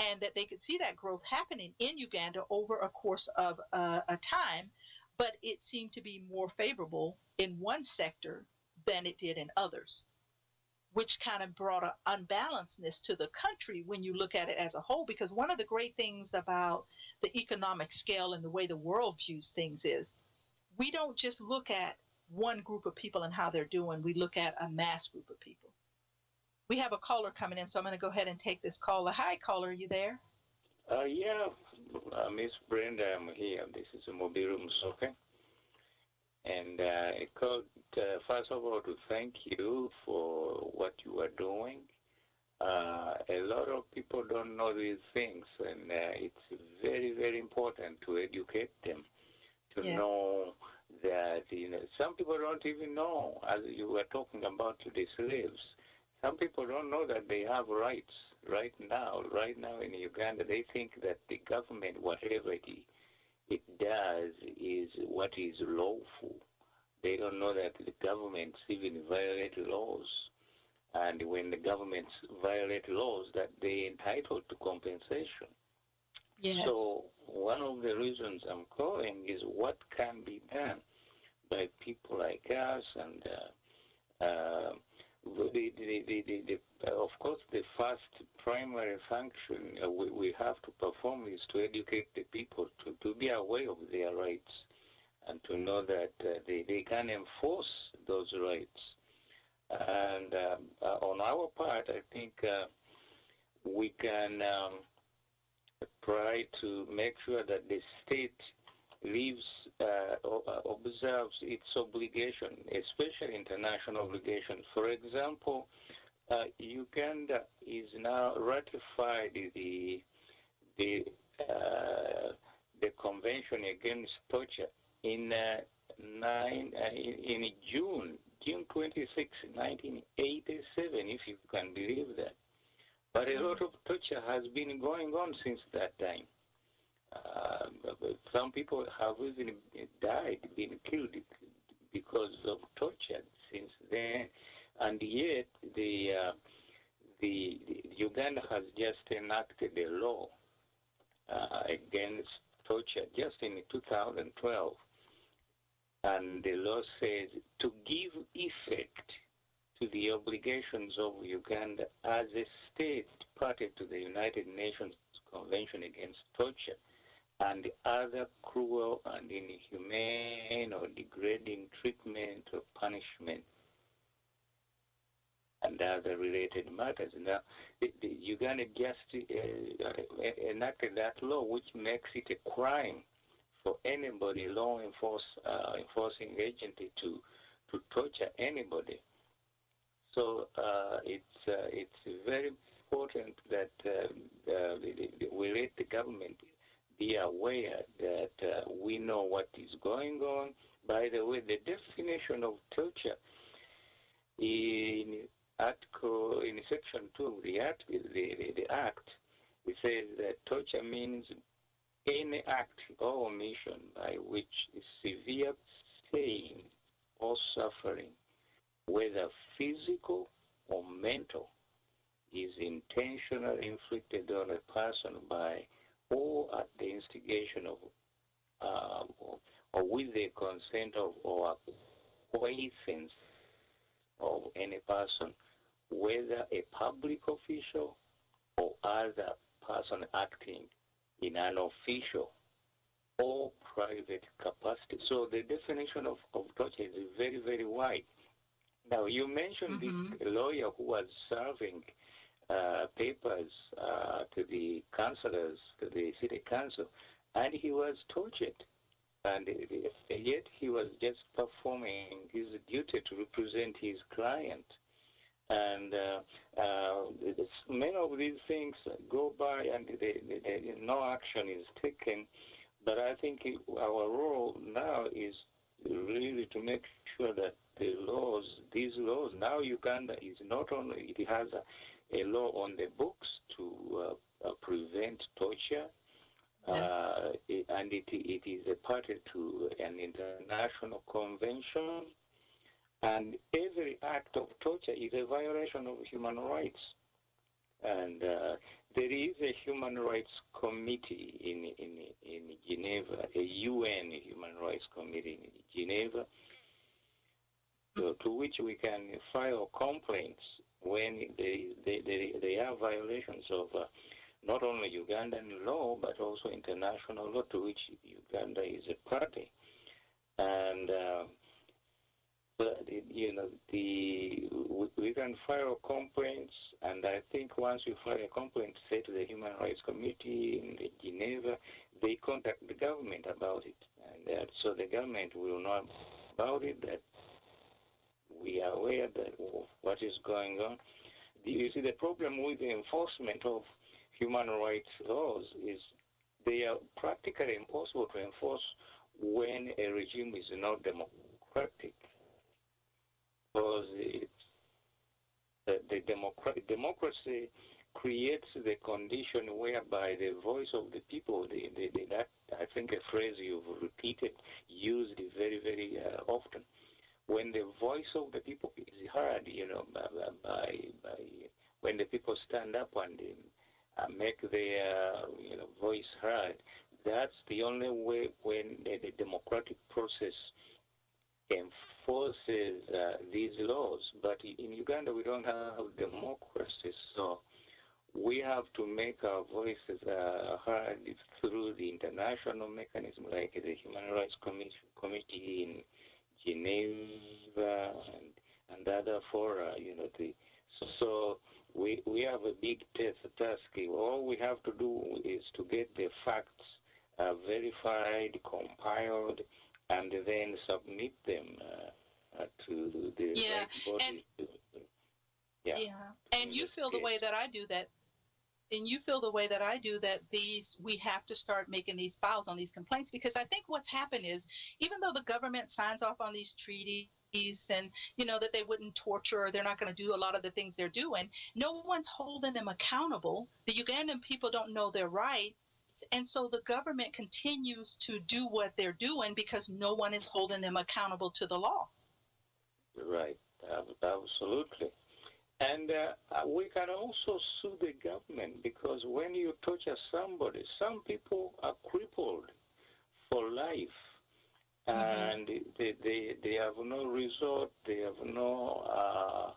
and that they could see that growth happening in Uganda over a course of a time, but it seemed to be more favorable in one sector than it did in others, which kind of brought an unbalancedness to the country when you look at it as a whole. Because one of the great things about the economic scale and the way the world views things is we don't just look at one group of people and how they're doing. We look at a mass group of people. We have a caller coming in, so I'm going to go ahead and take this caller. Hi, caller, are you there? Yeah, Miss Brenda, I'm here. This is Mobiru Musoke. And I called, first of all, to thank you for what you are doing. A lot of people don't know these things, and it's very, very important to educate them, to know that, some people don't even know, as you were talking about the slaves. Some people don't know that they have rights right now in Uganda. They think that the government, whatever it does, is what is lawful. They don't know that the governments even violate laws. And when the governments violate laws, that they're entitled to compensation. Yes. So one of the reasons I'm calling is what can be done by people like us and of course, the first primary function we have to perform is to educate the people to be aware of their rights and to know that they can enforce those rights. And on our part, I think we can try to make sure that the state lives, observes its obligation, especially international obligations. For example, Uganda is now ratified the Convention Against Torture in June 26, 1987, if you can believe that. But a lot of torture has been going on since that time. Some people have even died, been killed because of torture since then, and yet the Uganda has just enacted a law against torture just in 2012, and the law says to give effect to the obligations of Uganda as a state party to the United Nations Convention Against Torture and other cruel and inhumane or degrading treatment or punishment and other related matters. Now, the Uganda just enacted that law, which makes it a crime for anybody, law enforcing agency, to torture anybody. So it's very important that we let the government be aware that we know what is going on. By the way, the definition of torture in Section 2 of the Act, it says that torture means any act or omission by which severe pain or suffering, whether physical or mental, is intentionally inflicted on a person by or at the instigation of or with the consent of or acquiescence of any person, whether a public official or other person acting in an official or private capacity. So the definition of torture is very, very wide. Now, you mentioned this lawyer who was serving papers to the councillors, to the city council, and he was tortured. And yet he was just performing his duty to represent his client. And many of these things go by and no action is taken. But I think our role now is really to make sure that these laws, now Uganda is not only, it has a law on the books to prevent torture, and it is a party to an international convention, and every act of torture is a violation of human rights. And there is a human rights committee in Geneva, a UN human rights committee in Geneva, to which we can file complaints when there are violations of not only Ugandan law, but also international law, to which Uganda is a party. And we can file complaints, and I think once we file a complaint, say to the Human Rights Committee in Geneva, they contact the government about it, and so the government will know about it, that we are aware that of what is going on. You see, the problem with the enforcement of human rights laws is they are practically impossible to enforce when a regime is not democratic. Because democracy creates the condition whereby the voice of the people, that I think a phrase you've repeated, used very, very often. When the voice of the people is heard, when the people stand up and make their voice heard, that's the only way when the democratic process enforces these laws. But in Uganda, we don't have democracy, so we have to make our voices heard through the international mechanism, like the Human Rights Committee in Geneva and other fora. So we have a big task. All we have to do is to get the facts verified, compiled, and then submit them to the right bodies. And you feel the way that I do that. And you feel the way that I do that we have to start making these files on these complaints, because I think what's happened is, even though the government signs off on these treaties and, that they wouldn't torture or they're not going to do a lot of the things they're doing, no one's holding them accountable. The Ugandan people don't know their rights. And so the government continues to do what they're doing because no one is holding them accountable to the law. Right. Absolutely. And we can also sue the government, because when you torture somebody, some people are crippled for life, and they have no resort, they have no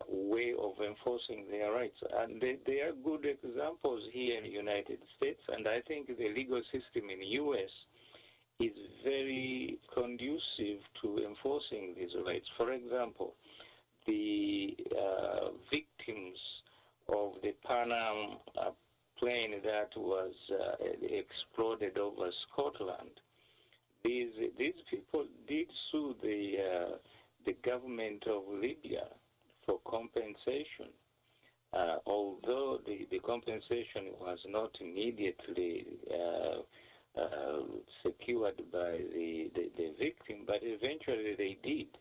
way of enforcing their rights. And there are good examples here in the United States, and I think the legal system in the U.S. is very conducive to enforcing these rights. For example, the victims of the Pan Am plane that was exploded over Scotland, these people did sue the government of Libya for compensation, although the compensation was not immediately secured by the victim, but eventually they did.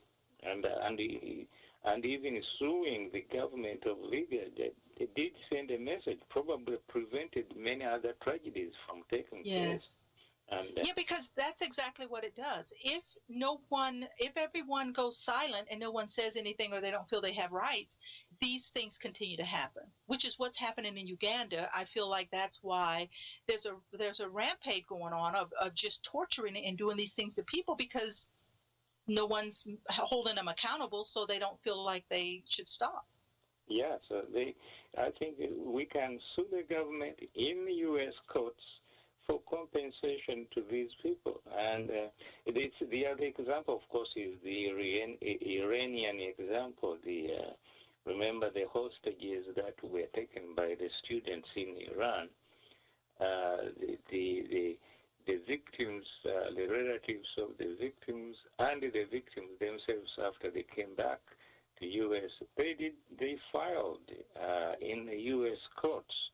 And even suing the government of Libya, they did send a message, probably prevented many other tragedies from taking place. Yeah, because that's exactly what it does. If everyone goes silent and no one says anything, or they don't feel they have rights, these things continue to happen, which is what's happening in Uganda. I feel like that's why there's a rampage going on of just torturing and doing these things to people, because no one's holding them accountable, so they don't feel like they should stop. Yeah, so I think we can sue the government in the U.S. courts for compensation to these people. And the other example, of course, is the Iranian example. Remember the hostages that were taken by the students in Iran. The victims, the relatives of the victims, and the victims themselves, after they came back to U.S., they filed in the U.S. courts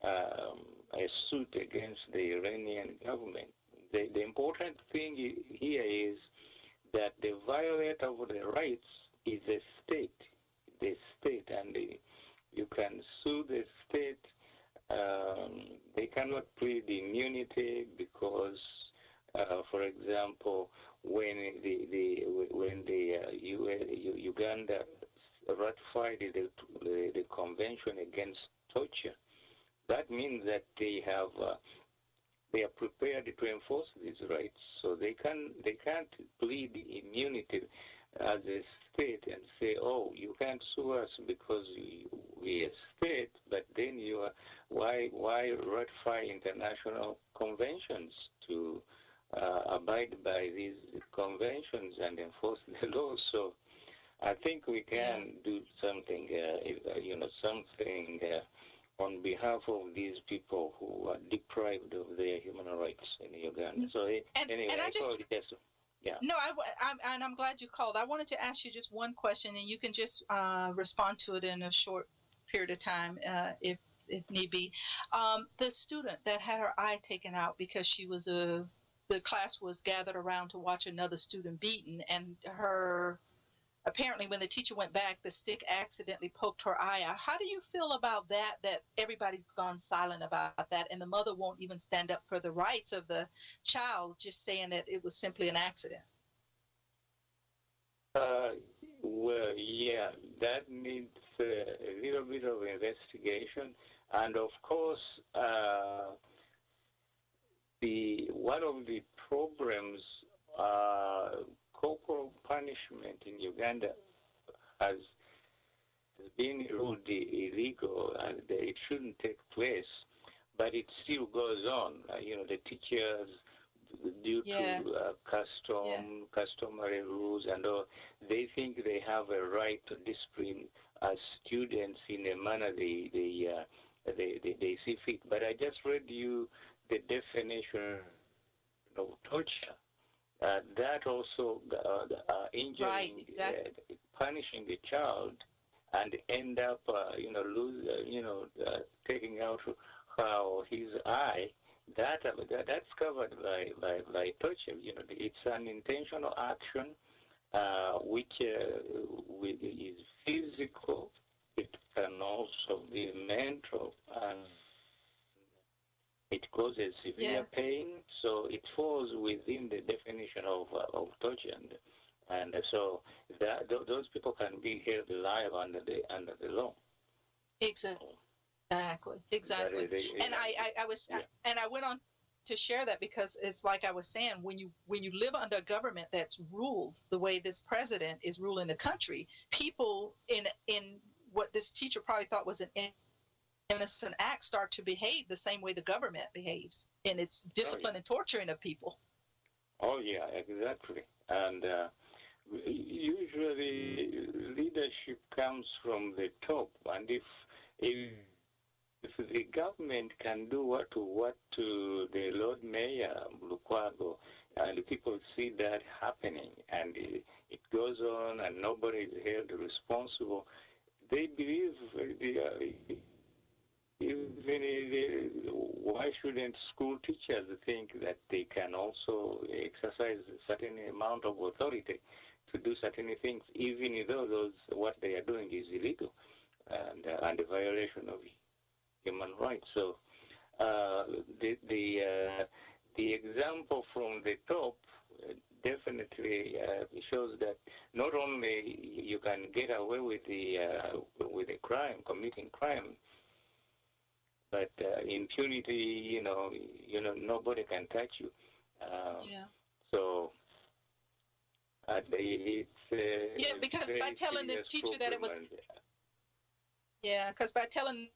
a suit against the Iranian government. The important thing here is that the violator of the rights is the state, and you can sue the state. They cannot plead immunity because, for example, when Uganda ratified the Convention Against Torture, that means that they are prepared to enforce these rights. So they can't plead immunity as a state and say, oh, you can't sue us because we are a state, but then why ratify international conventions to abide by these conventions and enforce the laws? So I think we can do something, something on behalf of these people who are deprived of their human rights in Uganda. So No, I'm glad you called. I wanted to ask you just one question, and you can just respond to it in a short period of time, if need be. The student that had her eye taken out because the class was gathered around to watch another student beaten, and apparently when the teacher went back, the stick accidentally poked her eye out. How do you feel about that everybody's gone silent about that, and the mother won't even stand up for the rights of the child, just saying that it was simply an accident? Well, yeah, that needs a little bit of investigation. And of course, one of the problems corporal punishment in Uganda has been ruled illegal and it shouldn't take place, but it still goes on. The teachers, due to customary rules and all, they think they have a right to discipline students in a manner they see fit. But I just read you the definition of torture. That also injuring, punishing the child, and end up, taking out her or his eye. That's covered by torture. It's an intentional action which is physical. It can also be mental, and it causes severe pain. So it falls within the definition of torture, and so those people can be held alive under the law. Exactly. And I went on to share that because it's like I was saying, when you live under a government that's ruled the way this president is ruling the country, people in what this teacher probably thought was an innocent act start to behave the same way the government behaves in its discipline and torturing of people. Oh yeah, exactly. And usually leadership comes from the top, and if the government can do what to the Lord Mayor Lukwago, and people see that happening, and it goes on, and nobody is held responsible, they believe why shouldn't school teachers think that they can also exercise a certain amount of authority to do certain things, even though what they are doing is illegal and a violation of human rights? So the example from the top definitely shows that not only you can get away with the crime, committing crime, but impunity, nobody can touch you. So it's because by telling this teacher that it was because by telling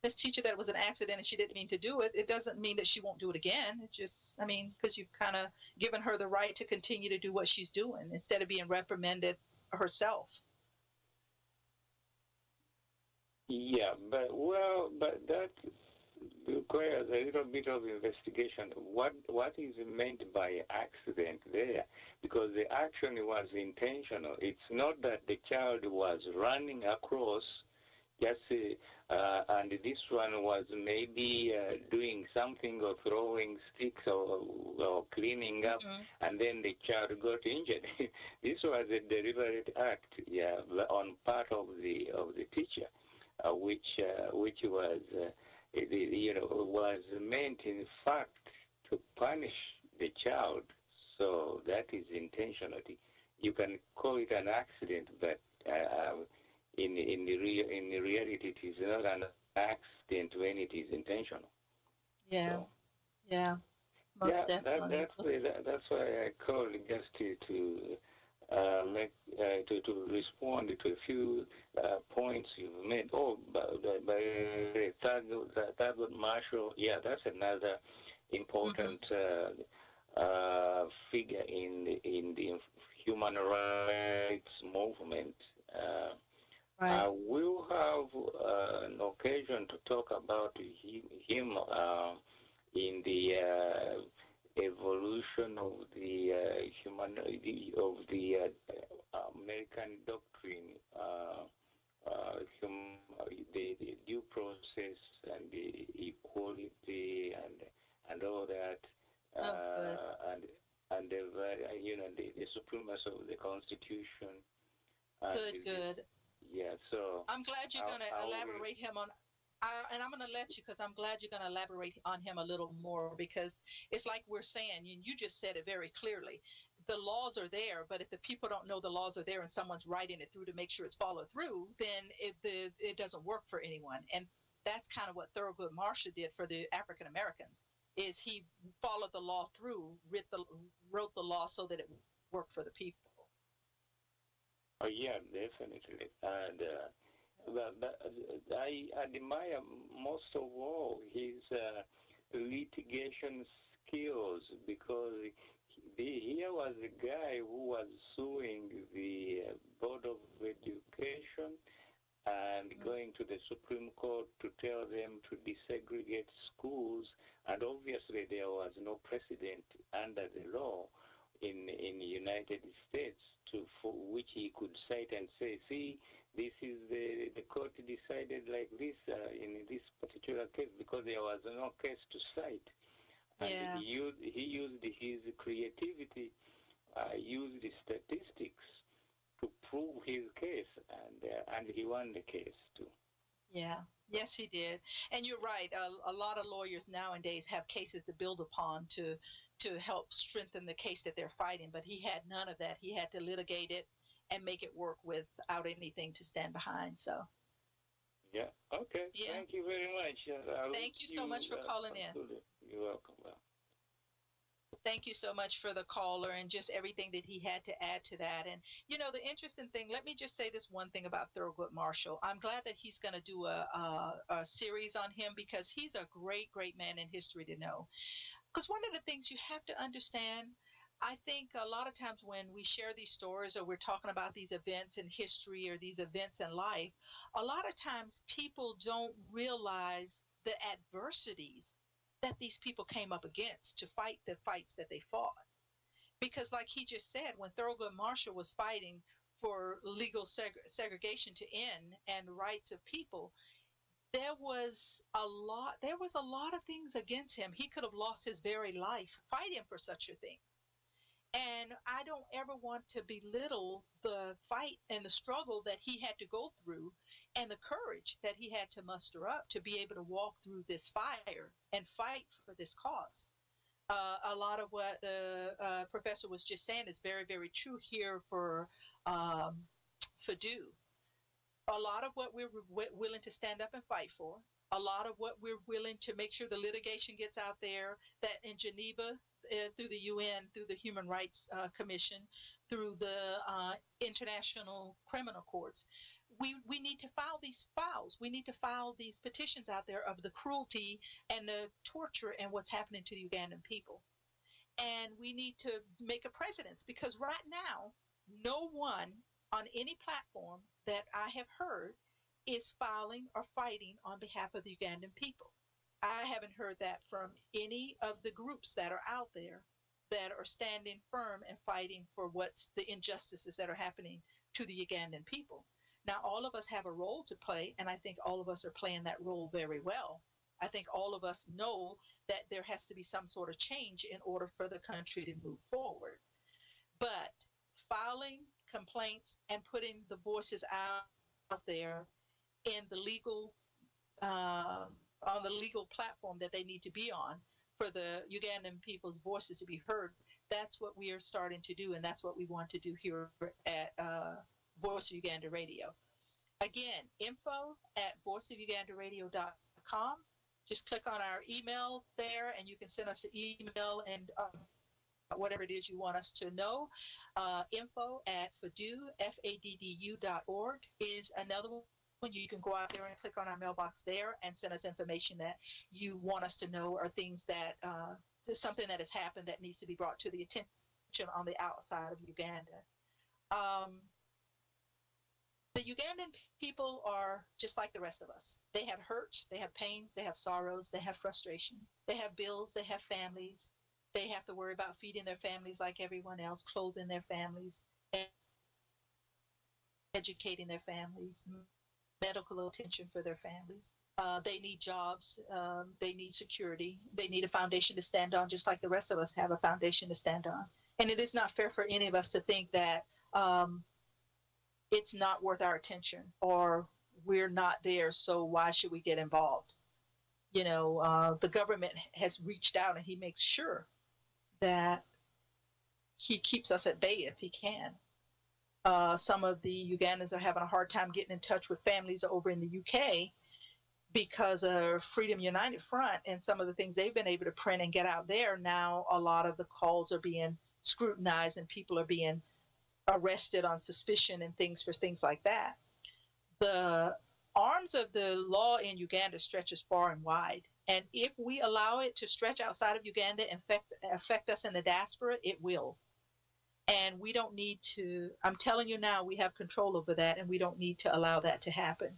this teacher that it was an accident and she didn't mean to do it, it doesn't mean that she won't do it again. It just, because you've kind of given her the right to continue to do what she's doing instead of being reprimanded herself. Yeah, but that requires a little bit of investigation. What is meant by accident there? Because the action was intentional. It's not that the child was running across just and this one was maybe doing something or throwing sticks or cleaning up, and then the child got injured. This was a deliberate act, on part of the teacher, which was was meant in fact to punish the child. So that is intentionality. You can call it an accident, but in reality, it is not an accident when it is intentional. Yeah, so, most definitely. That's why I called just to respond to a few points you've made. By Thurgood Marshall, that's another important figure in the human rights movement. I will have an occasion to talk about him in the evolution of the American doctrine, the due process and the equality and all that, and the supremacy of the Constitution. Good. Yeah, so I'm glad you're going to elaborate him on, and I'm going to let you because I'm glad you're going to elaborate on him a little more, because it's like we're saying, and you just said it very clearly. The laws are there, but if the people don't know the laws are there and someone's writing it through to make sure it's followed through, then it doesn't work for anyone. And that's kind of what Thurgood Marshall did for the African Americans. Is he followed the law through, wrote the law so that it work for the people. Oh, yeah, definitely. And I admire most of all his litigation skills, because here was a guy who was suing the Board of Education and going to the Supreme Court to tell them to desegregate schools, and obviously there was no precedent under the law in the United States for which he could cite and say, see, this is the court decided like this in this particular case, because there was no case to cite. And Yeah. he used his creativity, used the statistics to prove his case, and he won the case too. Yeah. Yes, he did. And you're right. A lot of lawyers nowadays have cases to build upon to help strengthen the case that they're fighting. But he had none of that. He had to litigate it and make it work without anything to stand behind. So. Yeah. Okay. Yeah. Thank you very much. Thank you so much for calling in. You're welcome. Thank you so much for the caller and just everything that he had to add to that. And, you know, the interesting thing, let me just say this one thing about Thurgood Marshall. I'm glad that he's going to do a series on him, because he's a great, great man in history to know. Because one of the things you have to understand, I think a lot of times when we share these stories or we're talking about these events in history or these events in life, a lot of times people don't realize the adversities that these people came up against to fight the fights that they fought. Because like he just said, when Thurgood Marshall was fighting for legal segregation to end and the rights of people, there was a lot of things against him. He could have lost his very life fighting for such a thing. And I don't ever want to belittle the fight and the struggle that he had to go through and the courage that he had to muster up to be able to walk through this fire and fight for this cause. A lot of what the professor was just saying is very, very true here for Fadu. A lot of what we're willing to stand up and fight for, a lot of what we're willing to make sure the litigation gets out there, that in Geneva, through the UN, through the Human Rights Commission, through the International Criminal Courts, we need to file these files. We need to file these petitions out there of the cruelty and the torture and what's happening to the Ugandan people. And we need to make a precedence, because right now, no one on any platform that I have heard is filing or fighting on behalf of the Ugandan people. I haven't heard that from any of the groups that are out there that are standing firm and fighting for what's the injustices that are happening to the Ugandan people. Now, all of us have a role to play, and I think all of us are playing that role very well. I think all of us know that there has to be some sort of change in order for the country to move forward. But filing complaints and putting the voices out there in the legal on the legal platform that they need to be on for the Ugandan people's voices to be heard, that's what we are starting to do, and that's what we want to do here at Voice of Uganda Radio. Again, info@voiceofugandaradio.com. Just click on our email there, and you can send us an email and whatever it is you want us to know. Info@faddu.org is another one. You can go out there and click on our mailbox there and send us information that you want us to know, or things that there's something that has happened that needs to be brought to the attention on the outside of Uganda. The Ugandan people are just like the rest of us. They have hurts, they have pains, they have sorrows, they have frustration. They have bills, they have families. They have to worry about feeding their families like everyone else, clothing their families, educating their families, medical attention for their families. They need jobs. They need security. They need a foundation to stand on, just like the rest of us have a foundation to stand on. And it is not fair for any of us to think that it's not worth our attention, or we're not there, so why should we get involved? You know, the government has reached out, and he makes sure that he keeps us at bay if he can. Some of the Ugandans are having a hard time getting in touch with families over in the UK because of Freedom United Front and some of the things they've been able to print and get out there. Now a lot of the calls are being scrutinized and people are being arrested on suspicion and things for things like that. The arms of the law in Uganda stretches far and wide. And if we allow it to stretch outside of Uganda and affect us in the diaspora, it will. And we don't need to, I'm telling you now, we have control over that, and we don't need to allow that to happen.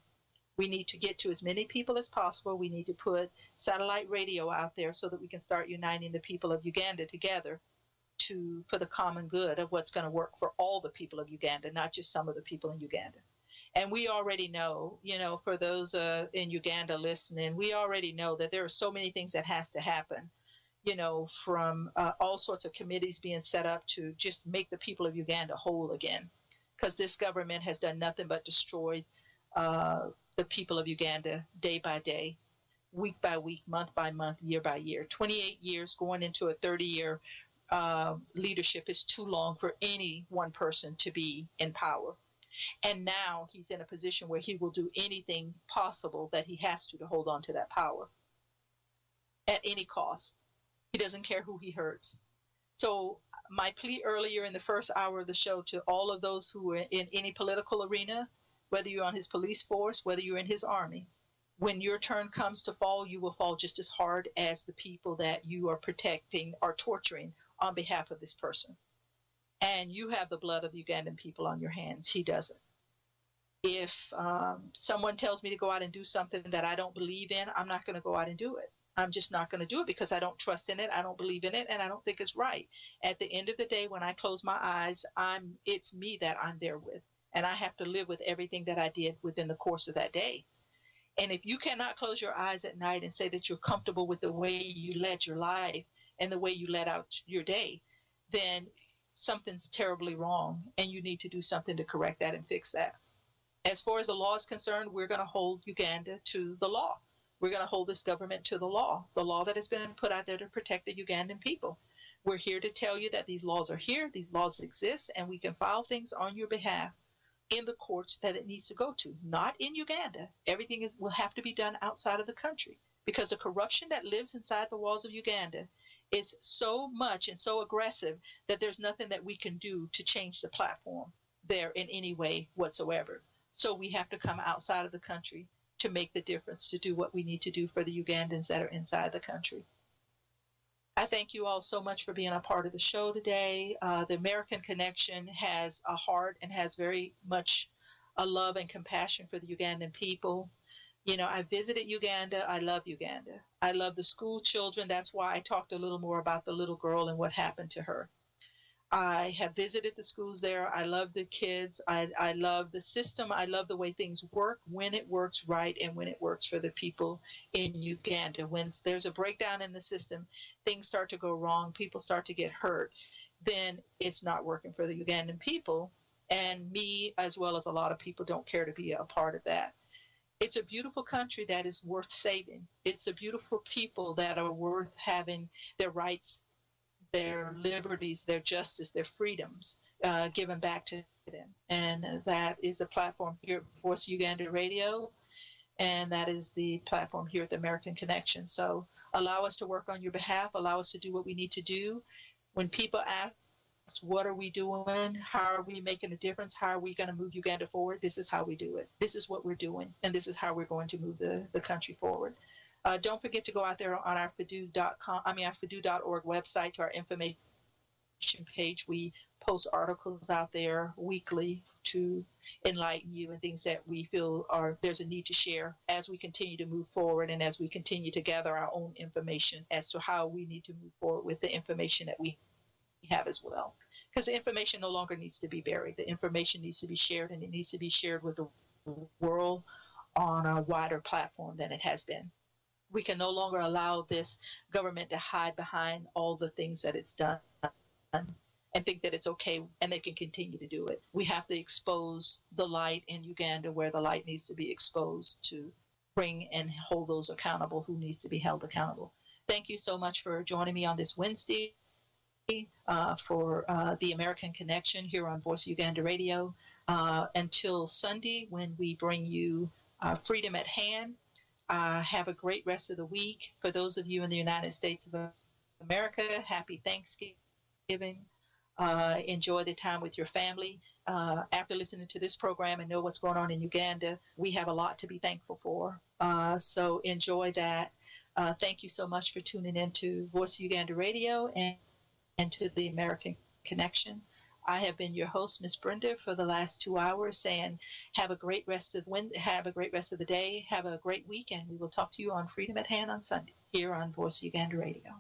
We need to get to as many people as possible. We need to put satellite radio out there so that we can start uniting the people of Uganda together for the common good of what's going to work for all the people of Uganda, not just some of the people in Uganda. And we already know, for those in Uganda listening, we already know that there are so many things that has to happen, from all sorts of committees being set up to just make the people of Uganda whole again. Because this government has done nothing but destroy the people of Uganda day by day, week by week, month by month, year by year. 28 years going into a 30-year leadership is too long for any one person to be in power. And now he's in a position where he will do anything possible that he has to hold on to that power at any cost. He doesn't care who he hurts. So my plea earlier in the first hour of the show to all of those who are in any political arena, whether you're on his police force, whether you're in his army, when your turn comes to fall, you will fall just as hard as the people that you are protecting are torturing on behalf of this person. And you have the blood of Ugandan people on your hands. He doesn't. If someone tells me to go out and do something that I don't believe in, I'm not going to go out and do it. I'm just not going to do it because I don't trust in it, I don't believe in it, and I don't think it's right. At the end of the day, when I close my eyes, it's me that I'm there with. And I have to live with everything that I did within the course of that day. And if you cannot close your eyes at night and say that you're comfortable with the way you led your life and the way you led out your day, then something's terribly wrong, and you need to do something to correct that and fix that. As far as the law is concerned, we're going to hold Uganda to the law. We're going to hold this government to the law that has been put out there to protect the Ugandan people. We're here to tell you that these laws are here, these laws exist, and we can file things on your behalf in the courts that it needs to go to, not in Uganda. Everything will have to be done outside of the country because the corruption that lives inside the walls of Uganda is so much and so aggressive that there's nothing that we can do to change the platform there in any way whatsoever. So we have to come outside of the country to make the difference, to do what we need to do for the Ugandans that are inside the country. I thank you all so much for being a part of the show today. The American Connection has a heart and has very much a love and compassion for the Ugandan people. I visited Uganda. I love Uganda. I love the school children. That's why I talked a little more about the little girl and what happened to her. I have visited the schools there. I love the kids. I love the system. I love the way things work when it works right and when it works for the people in Uganda. When there's a breakdown in the system, things start to go wrong, people start to get hurt, then it's not working for the Ugandan people. And me, as well as a lot of people, don't care to be a part of that. It's a beautiful country that is worth saving. It's a beautiful people that are worth having their rights, their liberties, their justice, their freedoms given back to them. And that is a platform here at Voice Uganda Radio, and that is the platform here at the American Connection. So allow us to work on your behalf. Allow us to do what we need to do. When people ask, what are we doing? How are we making a difference? How are we going to move Uganda forward? This is how we do it. This is what we're doing, and this is how we're going to move the country forward. Don't forget to go out there on our Fadu.org website to our information page. We post articles out there weekly to enlighten you and things that we feel there's a need to share as we continue to move forward and as we continue to gather our own information as to how we need to move forward with the information that we have as well. Because the information no longer needs to be buried. The information needs to be shared, and it needs to be shared with the world on a wider platform than it has been. We can no longer allow this government to hide behind all the things that it's done and think that it's okay and they can continue to do it. We have to expose the light in Uganda where the light needs to be exposed to bring and hold those accountable who needs to be held accountable. Thank you so much for joining me on this Wednesday for the American Connection here on Voice Uganda Radio. Until Sunday when we bring you Freedom at Hand. Have a great rest of the week. For those of you in the United States of America, happy Thanksgiving. enjoy the time with your family. After listening to this program and know what's going on in Uganda, we have a lot to be thankful for. So enjoy that. Thank you so much for tuning in to Voice of Uganda Radio and to the American Connection. I have been your host, Miss Brenda, for the last 2 hours, saying have a great rest of the day, have a great week, and we will talk to you on Freedom at Hand on Sunday here on Voice of Uganda Radio.